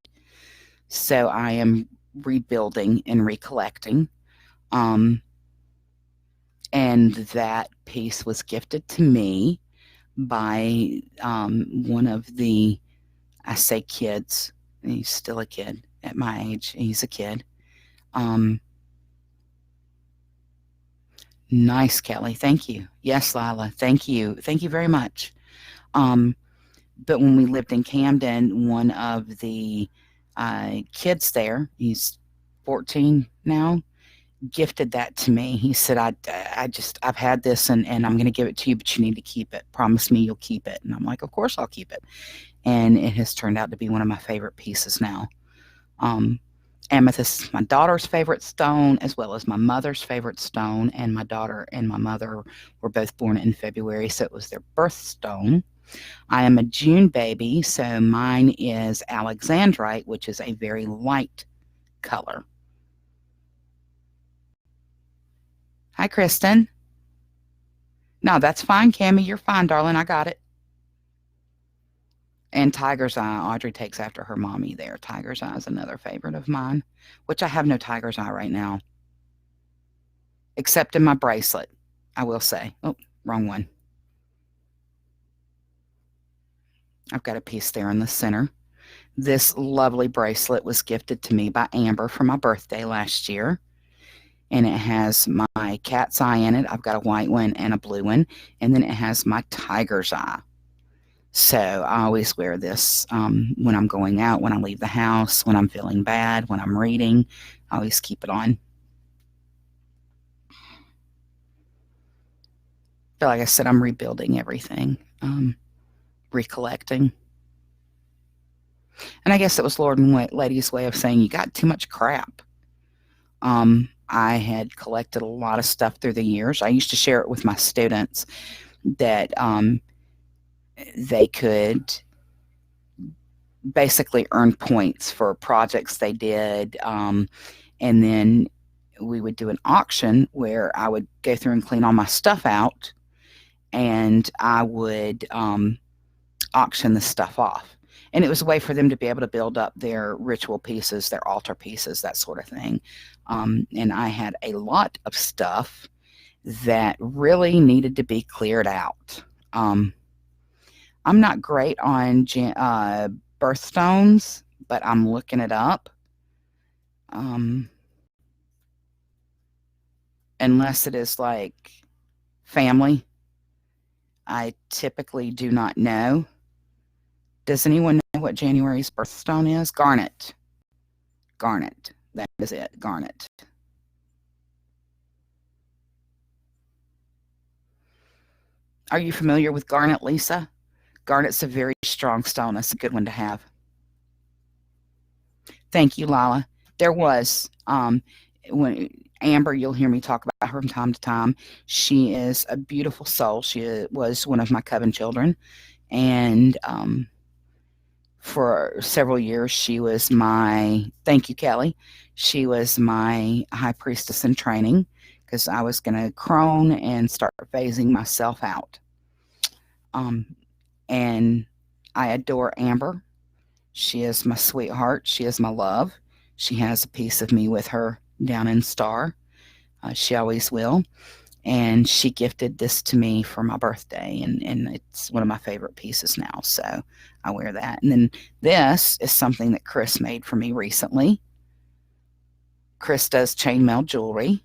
So I am rebuilding and recollecting. And that piece was gifted to me by one of the, I say kids, he's still a kid at my age. He's a kid. Nice, Kelly. Thank you. Yes, Lila. Thank you. Thank you very much. But when we lived in Camden, one of the kids there, he's 14 now, gifted that to me. He said, I've had this and I'm going to give it to you, but you need to keep it. Promise me you'll keep it. And I'm like, of course I'll keep it. And it has turned out to be one of my favorite pieces now. Amethyst is my daughter's favorite stone, as well as my mother's favorite stone. And my daughter and my mother were both born in February, so it was their birthstone. I am a June baby, so mine is Alexandrite, which is a very light color. Hi, Kristen. No, that's fine, Cammie. You're fine, darling. I got it. And Tiger's Eye, Audrey takes after her mommy there. Tiger's Eye is another favorite of mine, which I have no Tiger's Eye right now, except in my bracelet, I will say. Oh, wrong one. I've got a piece there in the center. This lovely bracelet was gifted to me by Amber for my birthday last year. And it has my cat's eye in it. I've got a white one and a blue one. And then it has my tiger's eye. So I always wear this when I'm going out, when I leave the house, when I'm feeling bad, when I'm reading. I always keep it on. But like I said, I'm rebuilding everything, recollecting. And I guess it was Lord and Lady's way of saying you got too much crap. I had collected a lot of stuff through the years. I used to share it with my students that they could basically earn points for projects they did. And then we would do an auction where I would go through and clean all my stuff out, and I would auction the stuff off. And it was a way for them to be able to build up their ritual pieces, their altar pieces, that sort of thing. And I had a lot of stuff that really needed to be cleared out. I'm not great on birthstones, but I'm looking it up. Unless it is like family, I typically do not know. Does anyone know what January's birthstone is? Garnet. Garnet. That is it. Garnet. Are you familiar with garnet, Lisa? Garnet's a very strong stone. That's a good one to have. Thank you, Lila. There was, when Amber, you'll hear me talk about her from time to time. She is a beautiful soul. She was one of my coven children. And for several years, she was thank you, Kelly. She was my high priestess in training because I was going to crone and start phasing myself out. And I adore Amber. She is my sweetheart. She is my love. She has a piece of me with her down in Star. She always will. And she gifted this to me for my birthday, and it's one of my favorite pieces now, so I wear that. And then this is something that Chris made for me recently. Chris does chainmail jewelry.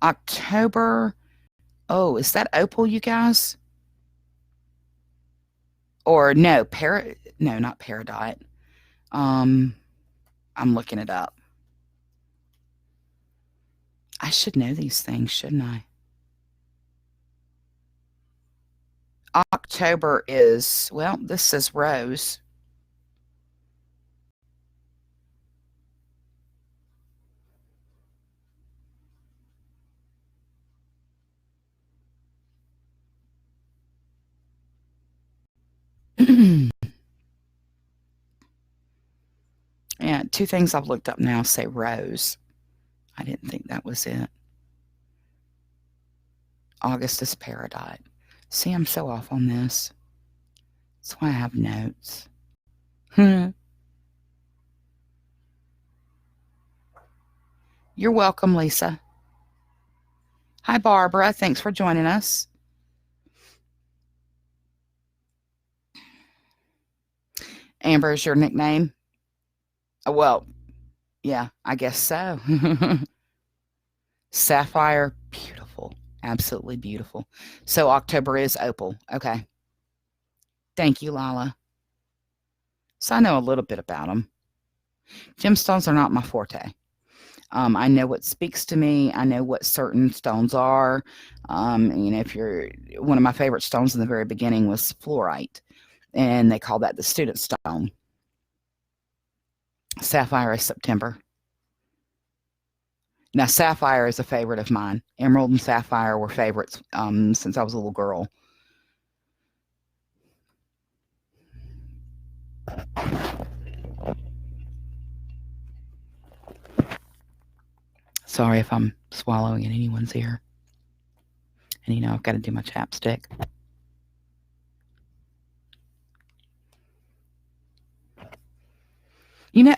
October, oh, is that opal, you guys? Or no, no, not Peridot. I'm looking it up. I should know these things, shouldn't I? October is, well, this says rose. Yeah, two things I've looked up now say rose. I didn't think that was it. August is Peridot. See, I'm so off on this. That's why I have notes. You're welcome, Lisa. Hi, Barbara. Thanks for joining us. Amber is your nickname? Well, yeah, I guess so. Sapphire, beautiful. Absolutely beautiful. So October is opal. Okay. Thank you, Lala. So I know a little bit about them. Gemstones are not my forte. I know what speaks to me. I know what certain stones are. If you're one of my favorite stones in the very beginning was fluorite, and they call that the student stone. Sapphire is September. Now, sapphire is a favorite of mine. Emerald and sapphire were favorites since I was a little girl. Sorry if I'm swallowing in anyone's ear. And I've got to do my chapstick.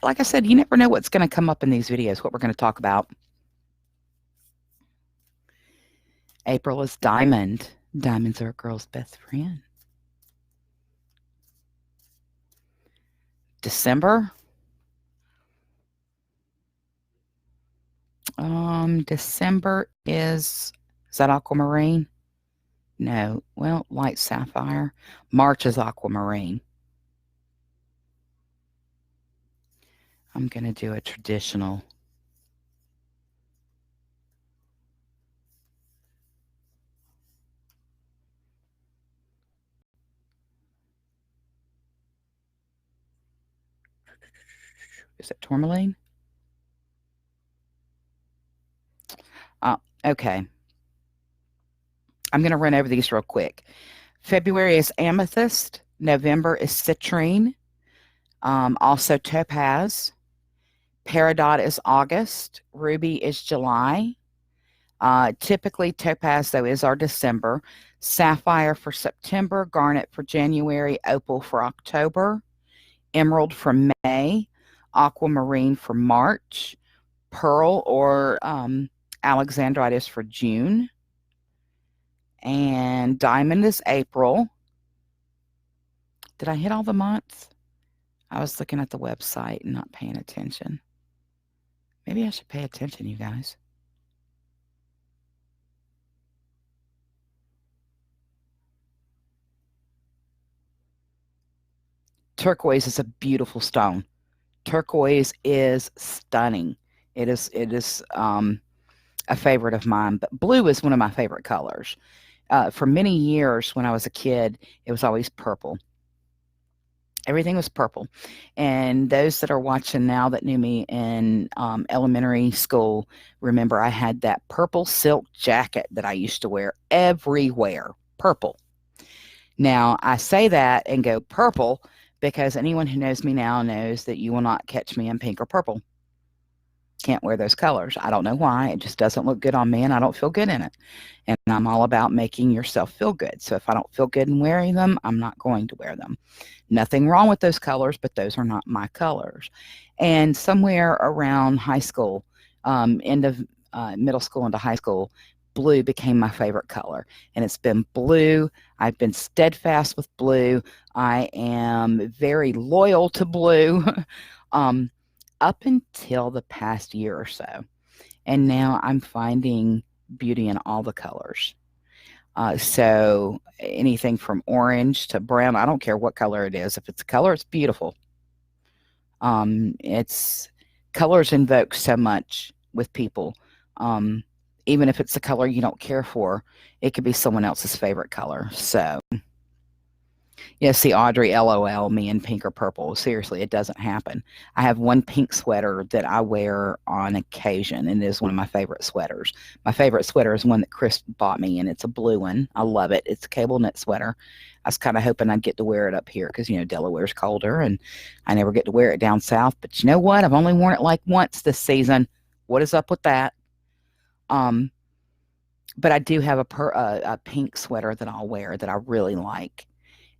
Like I said, you never know what's going to come up in these videos, what we're going to talk about. April is diamond. Diamonds are a girl's best friend. December. December is that aquamarine? No. Well, light sapphire. March is aquamarine. I'm going to do a traditional. Is it tourmaline? Okay. I'm going to run over these real quick. February is amethyst. November is citrine. Also topaz. Peridot is August. Ruby is July. Typically, topaz, though, is our December. Sapphire for September. Garnet for January. Opal for October. Emerald for May. Aquamarine for March. Pearl or Alexandrite is for June. And diamond is April. Did I hit all the months? I was looking at the website and not paying attention. Maybe I should pay attention, you guys. Turquoise is a beautiful stone. Turquoise is stunning. It is a favorite of mine, but blue is one of my favorite colors. For many years when I was a kid, it was always purple. Everything was purple. And those that are watching now that knew me in elementary school, remember I had that purple silk jacket that I used to wear everywhere. Purple. Now, I say that and go purple because anyone who knows me now knows that you will not catch me in pink or purple. can't wear those colors. I don't know why. It just doesn't look good on me, and I don't feel good in it. And I'm all about making yourself feel good. So if I don't feel good in wearing them, I'm not going to wear them. Nothing wrong with those colors, but those are not my colors. And somewhere around high school, end of middle school into high school, blue became my favorite color. And it's been blue. I've been steadfast with blue. I am very loyal to blue up until the past year or so. And now I'm finding beauty in all the colors. So anything from orange to brown, I don't care what color it is. If it's a color, it's beautiful. It's colors invoke so much with people. Even if it's a color you don't care for, it could be someone else's favorite color. So, yeah, see, Audrey, LOL, me and pink or purple. Seriously, it doesn't happen. I have one pink sweater that I wear on occasion, and it is one of my favorite sweaters. My favorite sweater is one that Chris bought me, and it's a blue one. I love it. It's a cable knit sweater. I was kind of hoping I'd get to wear it up here because, Delaware's colder, and I never get to wear it down south. But you know what? I've only worn it like once this season. What is up with that? But I do have a pink sweater that I'll wear that I really like.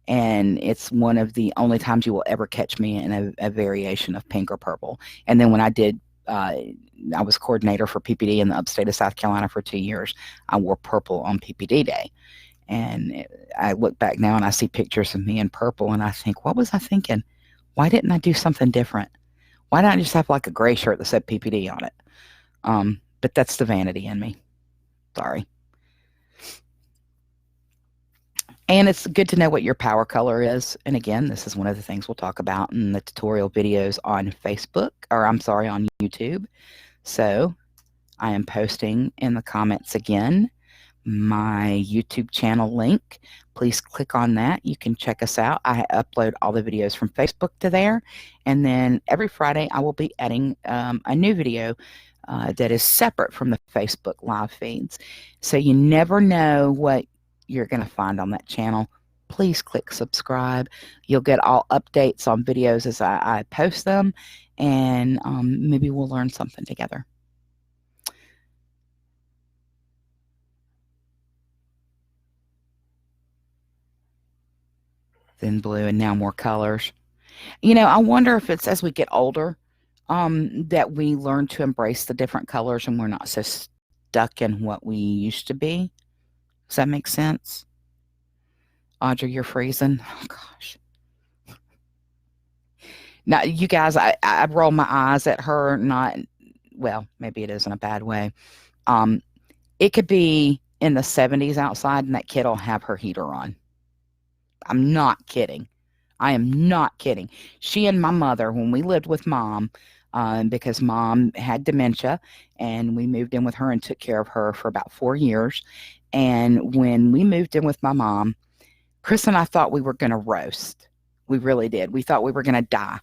And it's one of the only times you will ever catch me in a variation of pink or purple. And then when I did, I was coordinator for PPD in the upstate of South Carolina for 2 years. I wore purple on PPD day. And I look back now and I see pictures of me in purple and I think, what was I thinking? Why didn't I do something different? Why didn't I just have like a gray shirt that said PPD on it? But that's the vanity in me. Sorry. And it's good to know what your power color is. And again, this is one of the things we'll talk about in the tutorial videos on Facebook, or I'm sorry, on YouTube. So I am posting in the comments again my YouTube channel link. Please click on that. You can check us out. I upload all the videos from Facebook to there. And then every Friday I will be adding a new video that is separate from the Facebook live feeds. So you never know what you're going to find on that channel. Please click subscribe. You'll get all updates on videos as I post them, and maybe we'll learn something together. Then blue, and now more colors. I wonder if it's as we get older that we learn to embrace the different colors and we're not so stuck in what we used to be. Does that make sense? Audrey, you're freezing. Oh, gosh. Now, you guys, I roll my eyes at her. Well, maybe it is in a bad way. It could be in the 70s outside, and that kid will have her heater on. I'm not kidding. I am not kidding. She and my mother, when we lived with Mom, because Mom had dementia, and we moved in with her and took care of her for about 4 years. And when we moved in with my mom, Chris and I thought we were going to roast. We really did. We thought we were going to die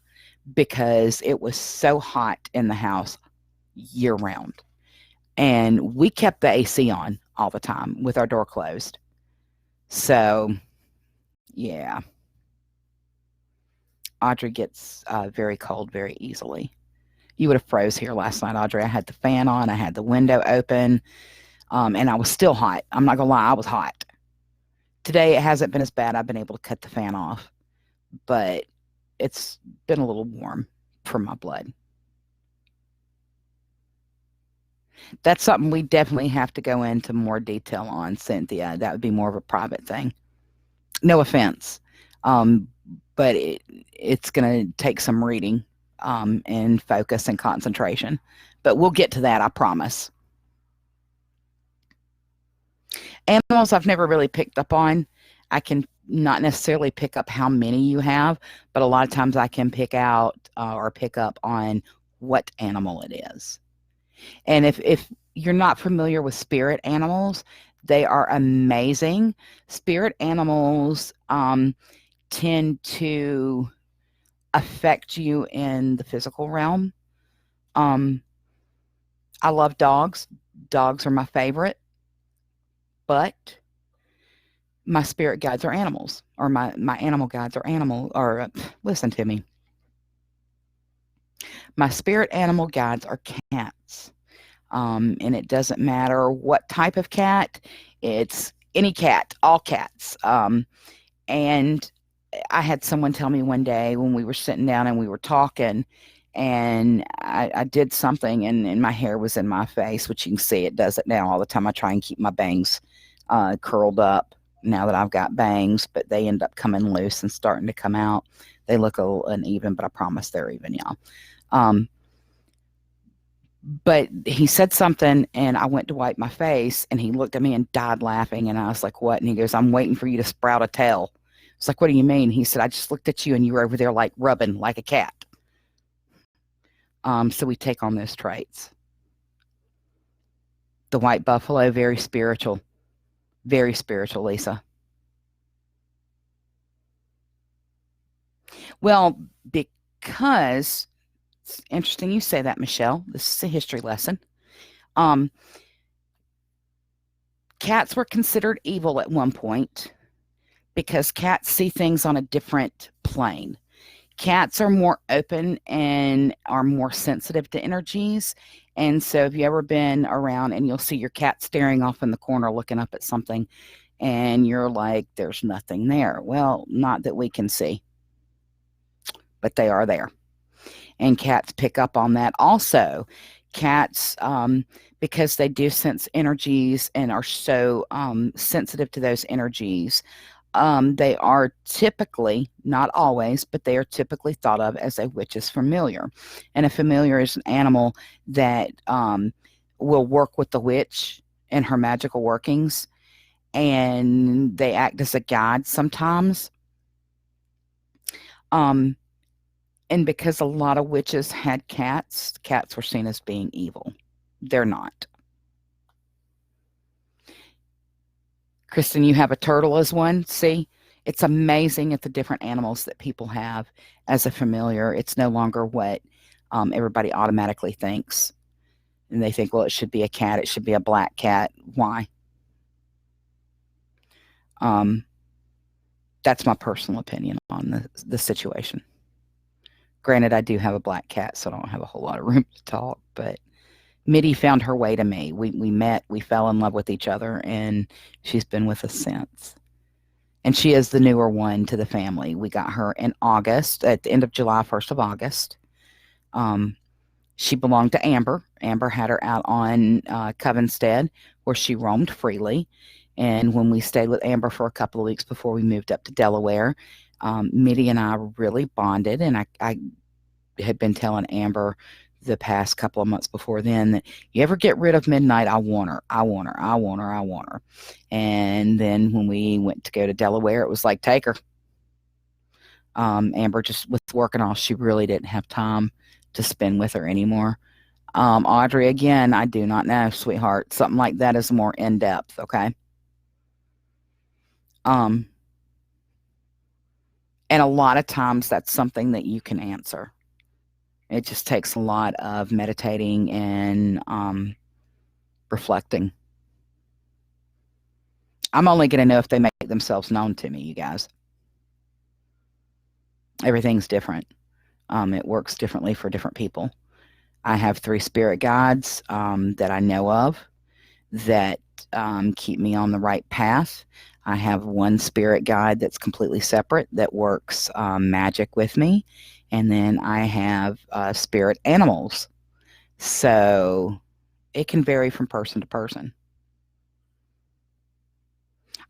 because it was so hot in the house year round. And we kept the AC on all the time with our door closed. So, yeah. Audrey gets very cold very easily. You would have froze here last night, Audrey. I had the fan on. I had the window open. And I was still hot. I'm not going to lie, I was hot. Today, it hasn't been as bad. I've been able to cut the fan off. But it's been a little warm for my blood. That's something we definitely have to go into more detail on, Cynthia. That would be more of a private thing. No offense. But it's going to take some reading and focus and concentration. But we'll get to that, I promise. Animals I've never really picked up on. I can not necessarily pick up how many you have, but a lot of times I can pick out or pick up on what animal it is. And if you're not familiar with spirit animals, they are amazing. Spirit animals tend to affect you in the physical realm. I love dogs. Dogs are my favorite. But my spirit guides are animals, or my animal guides are listen to me. My spirit animal guides are cats. And it doesn't matter what type of cat, it's any cat, all cats. And I had someone tell me one day when we were sitting down and we were talking, and I did something, and my hair was in my face, which you can see it does it now all the time. I try and keep my bangs curled up now that I've got bangs, but they end up coming loose and starting to come out. They look a little uneven, but I promise they're even, y'all. But he said something, and I went to wipe my face, and he looked at me and died laughing, and I was like, what? And he goes, I'm waiting for you to sprout a tail. It's like, what do you mean? He said, I just looked at you, and you were over there like rubbing like a cat. So we take on those traits. The white buffalo, very spiritual, Lisa. Well, because it's interesting you say that, Michelle. This is a history lesson. Cats were considered evil at one point because cats see things on a different plane. Cats are more open and are more sensitive to energies. And so if you ever been around and you'll see your cat staring off in the corner looking up at something, and you're like, there's nothing there. Well, not that we can see, but they are there. And cats pick up on that. Also, cats, because they do sense energies and are so sensitive to those energies, they are typically, not always, but they are typically thought of as a witch's familiar. And a familiar is an animal that will work with the witch in her magical workings, and they act as a guide sometimes. And because a lot of witches had cats, cats were seen as being evil. They're not. Kristen, you have a turtle as one. See, it's amazing at the different animals that people have as a familiar. It's no longer what everybody automatically thinks. And they think, well, it should be a cat. It should be a black cat. Why? That's my personal opinion on the situation. Granted, I do have a black cat, so I don't have a whole lot of room to talk, but Mitty found her way to me. We met, we fell in love with each other, and she's been with us since. And she is the newer one to the family. We got her in August, at the end of July, 1st of August. She belonged to Amber. Amber had her out on Covenstead, where she roamed freely. And when we stayed with Amber for a couple of weeks before we moved up to Delaware, Mitty and I really bonded, and I had been telling Amber the past couple of months before then that you ever get rid of Midnight, I want her. And then when we went to go to Delaware, it was like, take her. Amber, just with work and all, she really didn't have time to spend with her anymore. Audrey, again, I do not know, sweetheart. Something like that is more in-depth, okay? And a lot of times that's something that you can answer. It just takes a lot of meditating and reflecting. I'm only going to know if they make themselves known to me, you guys. Everything's different. It works differently for different people. I have 3 spirit guides that I know of that keep me on the right path. I have 1 spirit guide that's completely separate that works magic with me. And then I have spirit animals. So it can vary from person to person.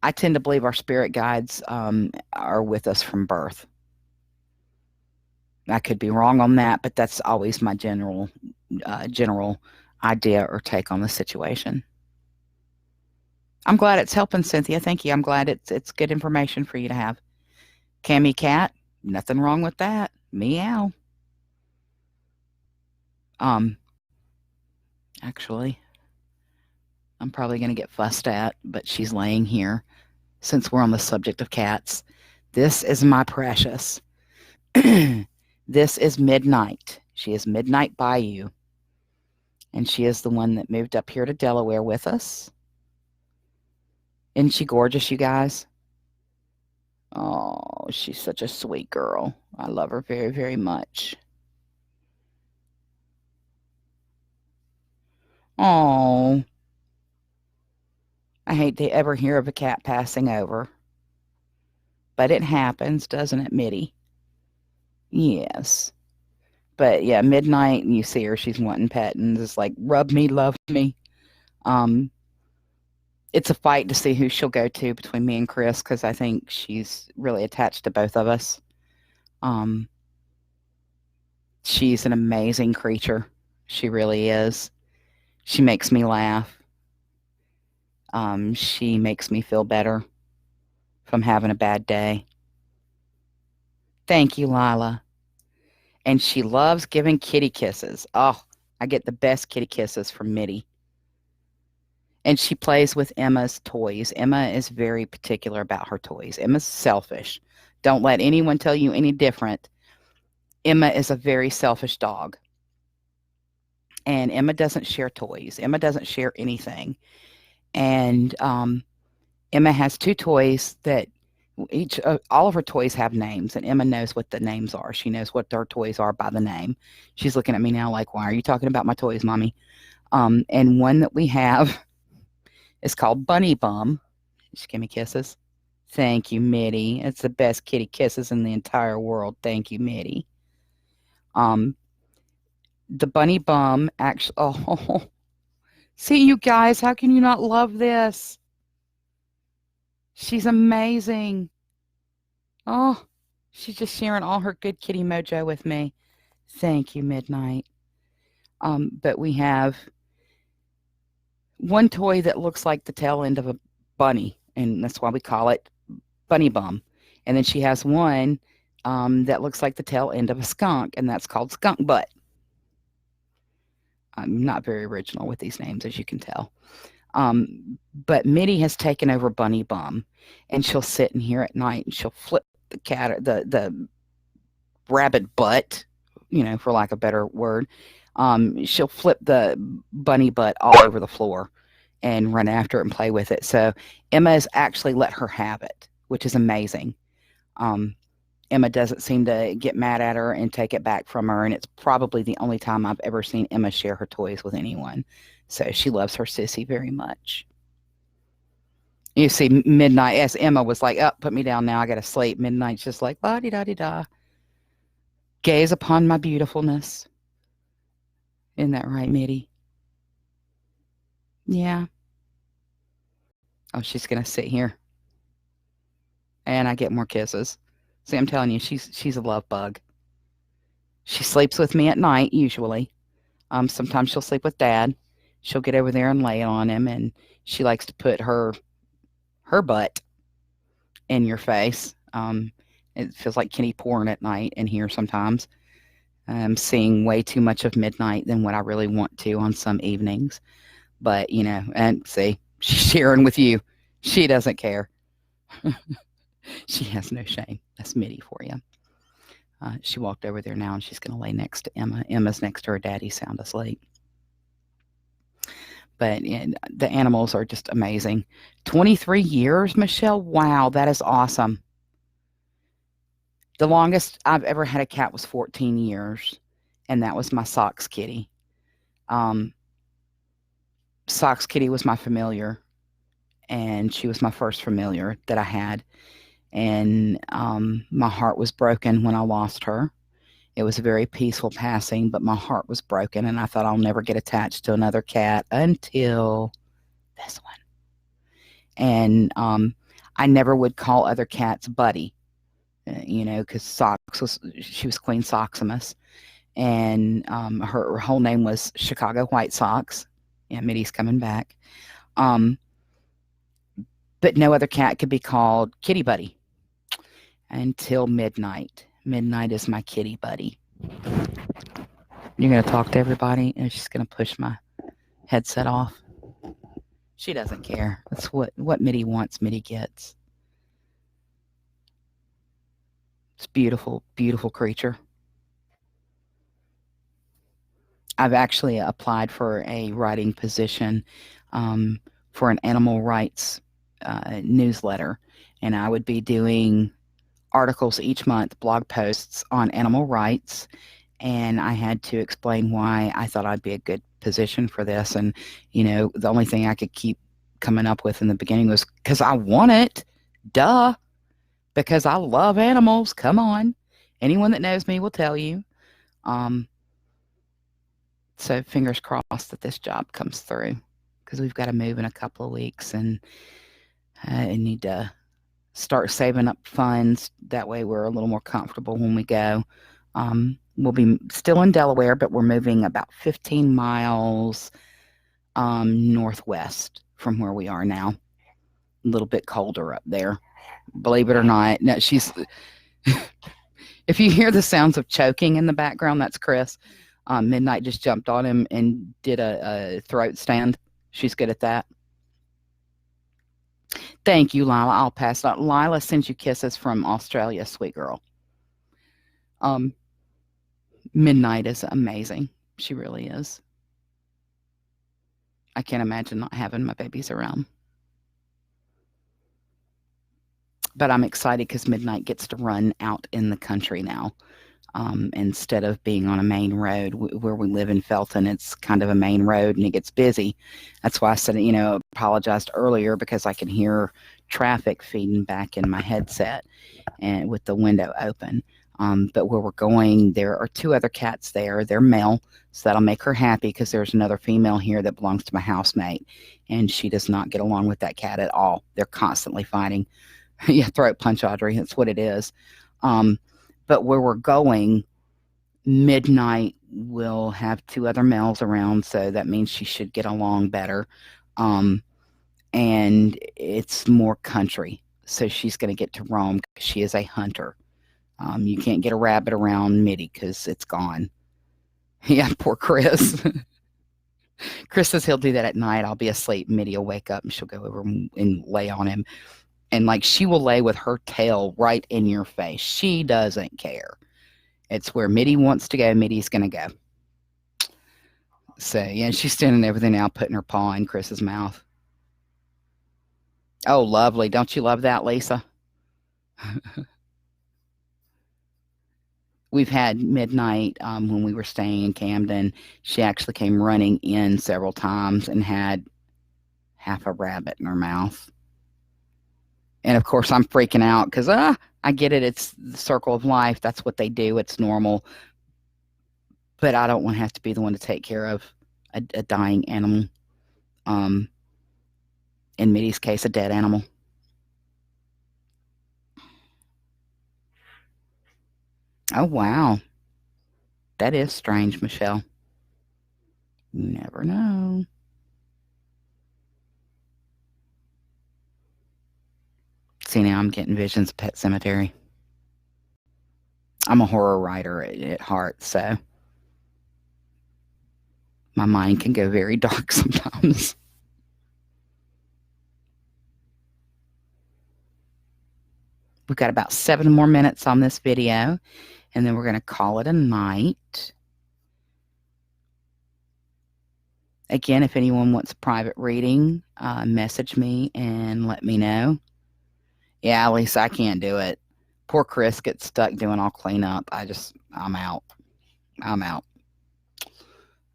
I tend to believe our spirit guides are with us from birth. I could be wrong on that, but that's always my general idea or take on the situation. I'm glad it's helping, Cynthia. Thank you. I'm glad it's good information for you to have. Cammy cat, nothing wrong with that. Meow. Actually, I'm probably going to get fussed at, but she's laying here since we're on the subject of cats. This is my precious. This is Midnight. She is Midnight Bayou. And she is the one that moved up here to Delaware with us. Isn't she gorgeous, you guys? Oh, she's such a sweet girl. I love her very, very much. Oh, I hate to ever hear of a cat passing over, but it happens, doesn't it, Mitty? Yes. But yeah, Midnight, and you see her, she's wanting pettings. It's like, rub me, love me. Um, it's a fight to see who she'll go to between me and Chris because I think she's really attached to both of us. Um, she's an amazing creature. She really is. She makes me laugh. She makes me feel better if I'm having a bad day. Thank you, Lila. And she loves giving kitty kisses. Oh, I get the best kitty kisses from Mitty. And she plays with Emma's toys. Emma is very particular about her toys. Emma's selfish. Don't let anyone tell you any different. Emma is a very selfish dog. And Emma doesn't share toys. Emma doesn't share anything. And Emma has 2 toys that all of her toys have names, and Emma knows what the names are. She knows what their toys are by the name. She's looking at me now like, why are you talking about my toys, Mommy? And one that we have is called Bunny Bum. Just give me kisses. Thank you, Mitty. It's the best kitty kisses in the entire world. Thank you, Mitty. The Bunny Bum actually, oh, see, you guys, how can you not love this? She's amazing. Oh, she's just sharing all her good kitty mojo with me. Thank you, Midnight. But we have one toy that looks like the tail end of a bunny, and that's why we call it Bunny Bum. And then she has one that looks like the tail end of a skunk, and that's called Skunk Butt. I'm not very original with these names, as you can tell. But Mitty has taken over Bunny Bum, and she'll sit in here at night and she'll flip the cat, the rabbit butt, for lack of a better word. She'll flip the bunny butt all over the floor and run after it and play with it. So Emma has actually let her have it, which is amazing. Emma doesn't seem to get mad at her and take it back from her, and it's probably the only time I've ever seen Emma share her toys with anyone. So she loves her sissy very much. You see Midnight, as Emma was like, oh, put me down now, I gotta sleep. Midnight's just like, la-di-da-di-da. Gaze upon my beautifulness. Isn't that right, Mitty? Yeah. Oh, she's gonna sit here. And I get more kisses. See, I'm telling you, she's a love bug. She sleeps with me at night, usually. Sometimes she'll sleep with Dad. She'll get over there and lay on him, and she likes to put her butt in your face. It feels like kitty porn at night in here sometimes. I'm seeing way too much of Midnight than what I really want to on some evenings. But, and see, she's sharing with you. She doesn't care. She has no shame. That's Mitty for you. She walked over there now, and she's going to lay next to Emma. Emma's next to her daddy, sound asleep. But the animals are just amazing. 23 years, Michelle? Wow, that is awesome. The longest I've ever had a cat was 14 years, and that was my Socks Kitty. Socks Kitty was my familiar, and she was my first familiar that I had. And my heart was broken when I lost her. It was a very peaceful passing, but my heart was broken, and I thought I'll never get attached to another cat until this one. And I never would call other cats Buddy, because she was Queen Soximus, and her whole name was Chicago White Sox. Yeah, Mitty's coming back. But no other cat could be called Kitty Buddy until Midnight. Midnight is my kitty buddy. You're going to talk to everybody, and she's going to push my headset off. She doesn't care. That's what Mitty wants, Mitty gets. It's beautiful, beautiful creature. I've actually applied for a writing position for an animal rights newsletter, and I would be doing articles each month, blog posts on animal rights, and I had to explain why I thought I'd be a good position for this. And, you know, the only thing I could keep coming up with in the beginning was because I want it. Duh. Because I love animals. Come on. Anyone that knows me will tell you. So fingers crossed that this job comes through, because we've got to move in a couple of weeks, and I need to start saving up funds. That way we're a little more comfortable when we go. We'll be still in Delaware, but we're moving about 15 miles northwest from where we are now. A little bit colder up there. Believe it or not. No, she's... If you hear the sounds of choking in the background, that's Chris. Midnight just jumped on him and did a throat stand. She's good at that. Thank you, Lila. I'll pass it on. Lila sends you kisses from Australia, sweet girl. Midnight is amazing. She really is. I can't imagine not having my babies around. But I'm excited because Midnight gets to run out in the country now. Instead of being on a main road where we live in Felton, it's kind of a main road and it gets busy. That's why I said, you know, apologized earlier, because I can hear traffic feeding back in my headset and with the window open. But where we're going, there are 2 other cats there. They're male, so that'll make her happy, because there's another female here that belongs to my housemate, and she does not get along with that cat at all. They're constantly fighting. Yeah, throat punch, Audrey. That's what it is. But where we're going, Midnight will have 2 other males around, so that means she should get along better. And it's more country, so she's going to get to roam. She is a hunter. You can't get a rabbit around Mitty because it's gone. Yeah, poor Chris. Chris says he'll do that at night. I'll be asleep. Mitty will wake up and she'll go over and lay on him. And like, she will lay with her tail right in your face. She doesn't care. It's where Mitty wants to go. Mitty's going to go. So, yeah, she's standing over there now, putting her paw in Chris's mouth. Oh, lovely. Don't you love that, Lisa? We've had Midnight, when we were staying in Camden, she actually came running in several times and had half a rabbit in her mouth. And of course, I'm freaking out because I get it. It's the circle of life. That's what they do. It's normal. But I don't want to have to be the one to take care of a dying animal. In Mitty's case, a dead animal. Oh, wow. That is strange, Michelle. You never know. See, now I'm getting visions of Pet Cemetery. I'm a horror writer at heart, so my mind can go very dark sometimes. We've got about 7 more minutes on this video, and then we're going to call it a night. Again, if anyone wants a private reading, message me and let me know. Yeah, Lisa, I can't do it. Poor Chris gets stuck doing all cleanup. I'm out. I'm out.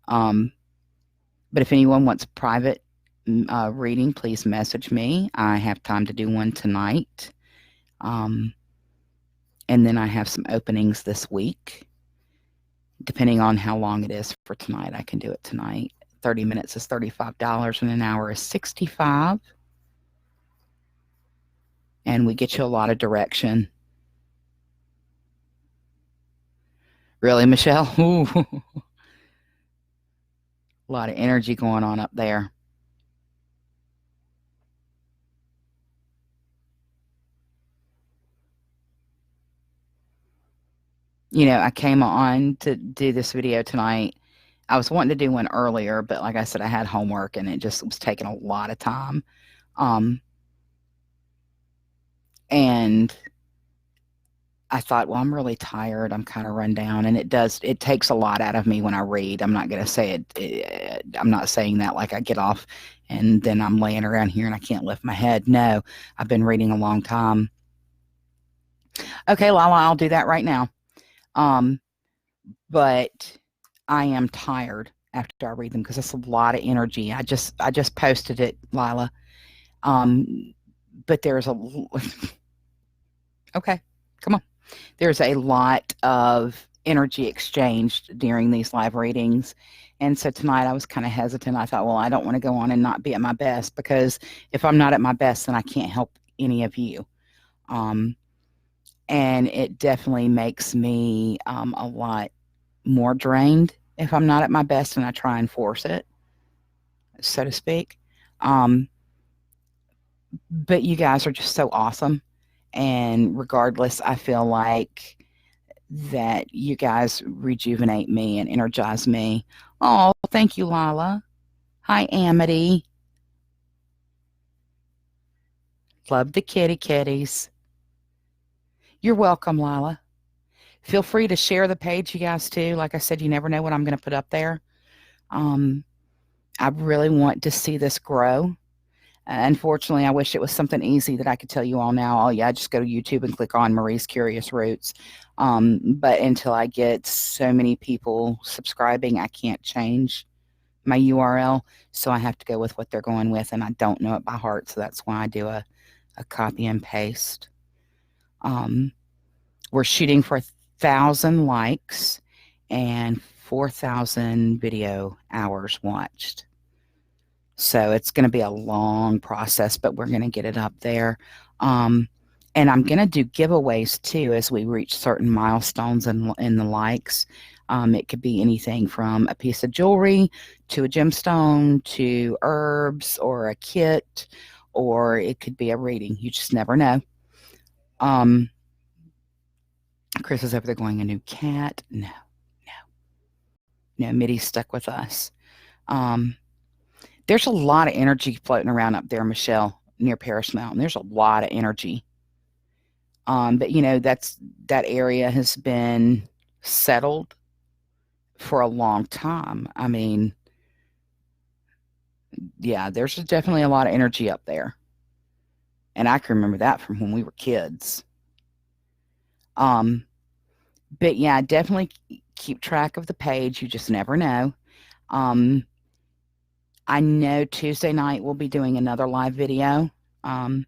But if anyone wants a private reading, please message me. I have time to do one tonight. And then I have some openings this week. Depending on how long it is for tonight, I can do it tonight. 30 minutes is $35 and an hour is $65. And we get you a lot of direction. Really, Michelle? Ooh. A lot of energy going on up there. You know, I came on to do this video tonight. I was wanting to do one earlier, but like I said, I had homework and it just was taking a lot of time. And I thought, well, I'm really tired. I'm kind of run down, and it takes a lot out of me when I read. I'm not going to say it. I'm not saying that like I get off and then I'm laying around here and I can't lift my head. No, I've been reading a long time. Okay, Lala, I'll do that right now. But I am tired after I read them because that's a lot of energy. I just posted it, Lila. But there's a okay, come on. There's a lot of energy exchanged during these live readings. And so tonight I was kind of hesitant. I thought, well, I don't want to go on and not be at my best, because if I'm not at my best, then I can't help any of you. And it definitely makes me a lot more drained if I'm not at my best and I try and force it, so to speak. But you guys are just so awesome. And regardless, I feel like that you guys rejuvenate me and energize me. Oh, thank you, Lila. Hi, Amity. Love the kitties. You're welcome, Lila. Feel free to share the page, you guys, too. Like I said, you never know what I'm going to put up there. I really want to see this grow. Unfortunately, I wish it was something easy that I could tell you all now. Oh, yeah, just go to YouTube and click on Marie's Curious Roots. But until I get so many people subscribing, I can't change my URL. So I have to go with what they're going with, and I don't know it by heart. So that's why I do a copy and paste. We're shooting for 1,000 likes and 4,000 video hours watched. So it's going to be a long process, but we're going to get it up there. And I'm going to do giveaways too as we reach certain milestones in the likes. It could be anything from a piece of jewelry to a gemstone to herbs or a kit, or it could be a reading. You just never know. Chris is over there going, a new cat? No. Mitty's stuck with us. There's a lot of energy floating around up there, Michelle, near Paris Mountain. There's a lot of energy. But you know, that area has been settled for a long time. I mean, yeah, there's definitely a lot of energy up there. And I can remember that from when we were kids. But yeah, definitely keep track of the page. You just never know. I know Tuesday night we'll be doing another live video. I'm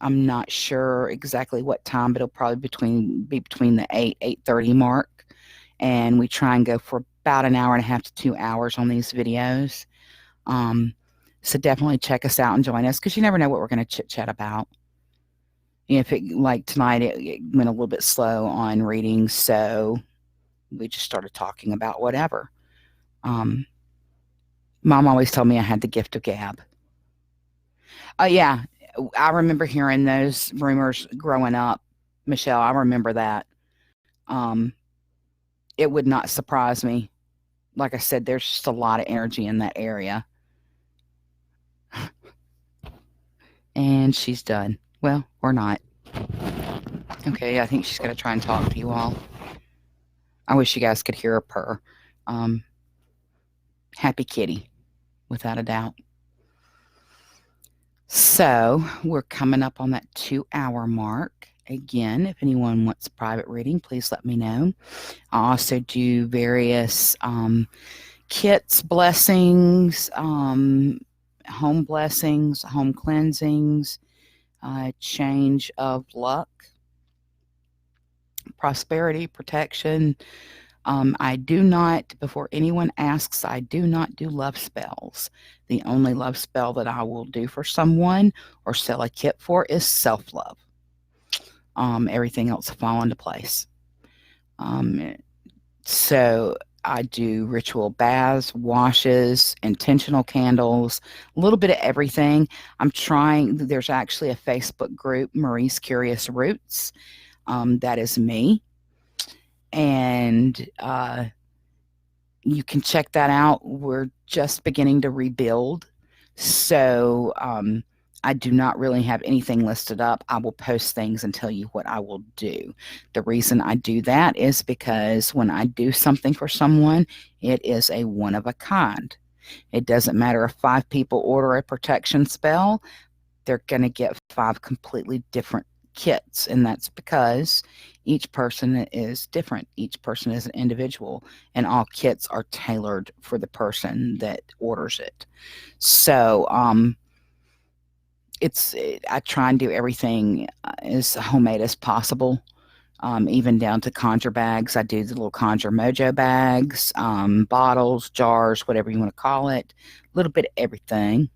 not sure exactly what time, but it'll probably be between the 8:30 mark. And we try and go for about an hour and a half to 2 hours on these videos. So definitely check us out and join us, because you never know what we're going to chit-chat about. If it, like tonight, it went a little bit slow on readings, so we just started talking about whatever. Mom always told me I had the gift of gab. Yeah, I remember hearing those rumors growing up, Michelle. I remember that. It would not surprise me. Like I said, there's just a lot of energy in that area. And she's done. Well, or not. Okay, I think she's going to try and talk to you all. I wish you guys could hear her purr. Happy kitty, without a doubt. So we're coming up on that 2-hour mark. Again, if anyone wants private reading, please let me know. I also do various kits, blessings, home blessings, home cleansings, change of luck, prosperity, protection. I do not, before anyone asks, I do not do love spells. The only love spell that I will do for someone or sell a kit for is self-love. Everything else will fall into place. So I do ritual baths, washes, intentional candles, a little bit of everything. There's actually a Facebook group, Marie's Curious Roots. That is me. And you can check that out. We're just beginning to rebuild. So I do not really have anything listed up. I will post things and tell you what I will do. The reason I do that is because when I do something for someone, it is a one of a kind. It doesn't matter if 5 people order a protection spell, they're going to get 5 completely different kits. And that's because Each person is different. Each person is an individual, and all kits are tailored for the person that orders it. So, I try and do everything as homemade as possible. Even down to conjure bags. I do the little conjure mojo bags, bottles, jars, whatever you want to call it. A little bit of everything.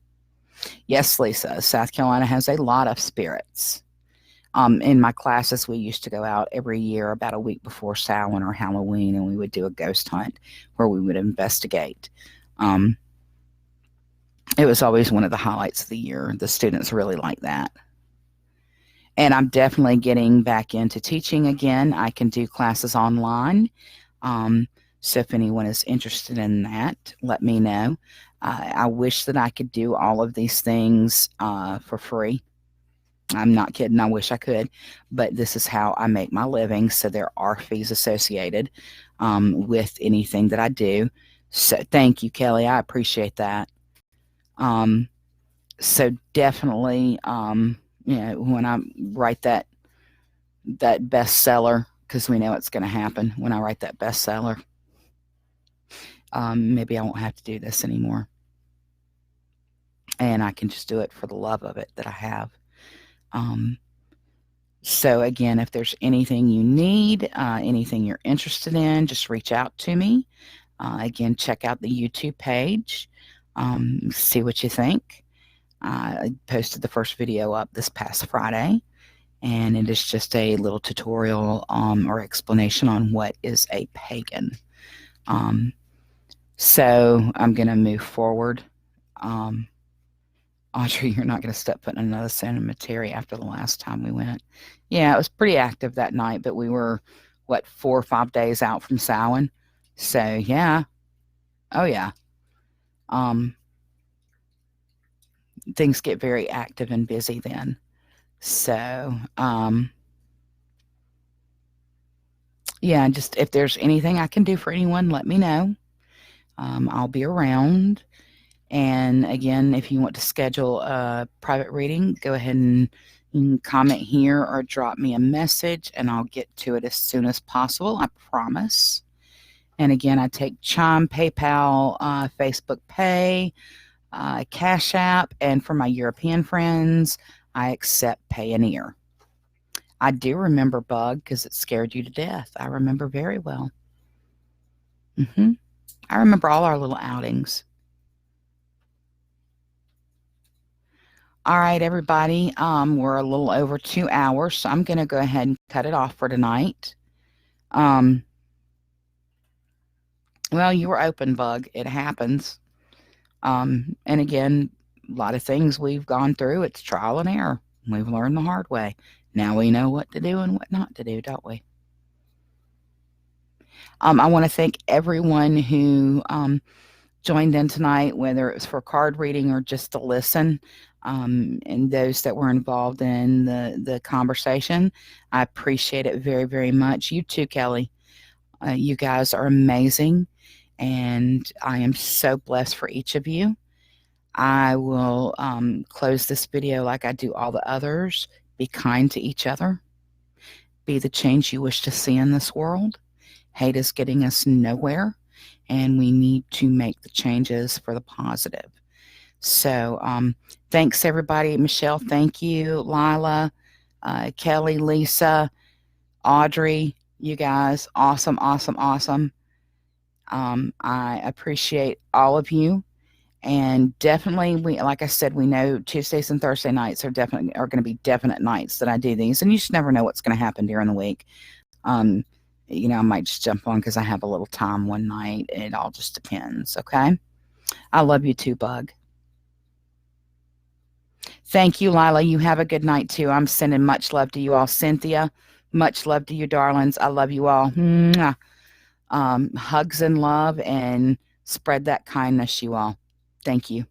Yes, Lisa, South Carolina has a lot of spirits. In my classes, we used to go out every year about a week before Samhain or Halloween, and we would do a ghost hunt where we would investigate. It was always one of the highlights of the year. The students really liked that. And I'm definitely getting back into teaching again. I can do classes online. So if anyone is interested in that, let me know. I wish that I could do all of these things for free. I'm not kidding. I wish I could. But this is how I make my living. So there are fees associated with anything that I do. So thank you, Kelly. I appreciate that. So definitely, when I write that bestseller, because we know it's going to happen when I write that bestseller, maybe I won't have to do this anymore. And I can just do it for the love of it that I have. So again, if there's anything you need, anything you're interested in, just reach out to me. Again, check out the YouTube page, see what you think. I posted the first video up this past Friday, and it is just a little tutorial or explanation on what is a pagan. So I'm going to move forward. Audrey, you're not going to step foot in another cemetery after the last time we went. Yeah, it was pretty active that night, but we were, 4 or 5 days out from Samhain. So, yeah. Oh, yeah. Things get very active and busy then. So, yeah, just if there's anything I can do for anyone, let me know. I'll be around. And again, if you want to schedule a private reading, go ahead and comment here or drop me a message, and I'll get to it as soon as possible. I promise. And again, I take Chime, PayPal, Facebook Pay, Cash App, and for my European friends, I accept Payoneer. I do remember Bug because it scared you to death. I remember very well. I remember all our little outings. All right, everybody. We're a little over 2 hours, so I'm going to go ahead and cut it off for tonight. Well, you were open, Bug. It happens. And again, a lot of things we've gone through, it's trial and error. We've learned the hard way. Now we know what to do and what not to do, don't we? I want to thank everyone who joined in tonight, whether it was for card reading or just to listen, and those that were involved in the conversation. I appreciate it very, very much. You too, Kelly. You guys are amazing, and I am so blessed for each of you. I will close this video like I do all the others. Be kind to each other. Be the change you wish to see in this world. Hate is getting us nowhere, and we need to make the changes for the positive. So thanks, everybody. Michelle, thank you. Lila, Kelly, Lisa, Audrey, you guys, awesome, awesome, awesome. I appreciate all of you. And definitely, like I said, we know Tuesdays and Thursday nights are going to be definite nights that I do these. And you just never know what's going to happen during the week. I might just jump on because I have a little time one night. It all just depends, okay? I love you too, Bug. Thank you, Lila. You have a good night, too. I'm sending much love to you all. Cynthia, much love to you, darlings. I love you all. Mwah. Hugs and love, and spread that kindness, you all. Thank you.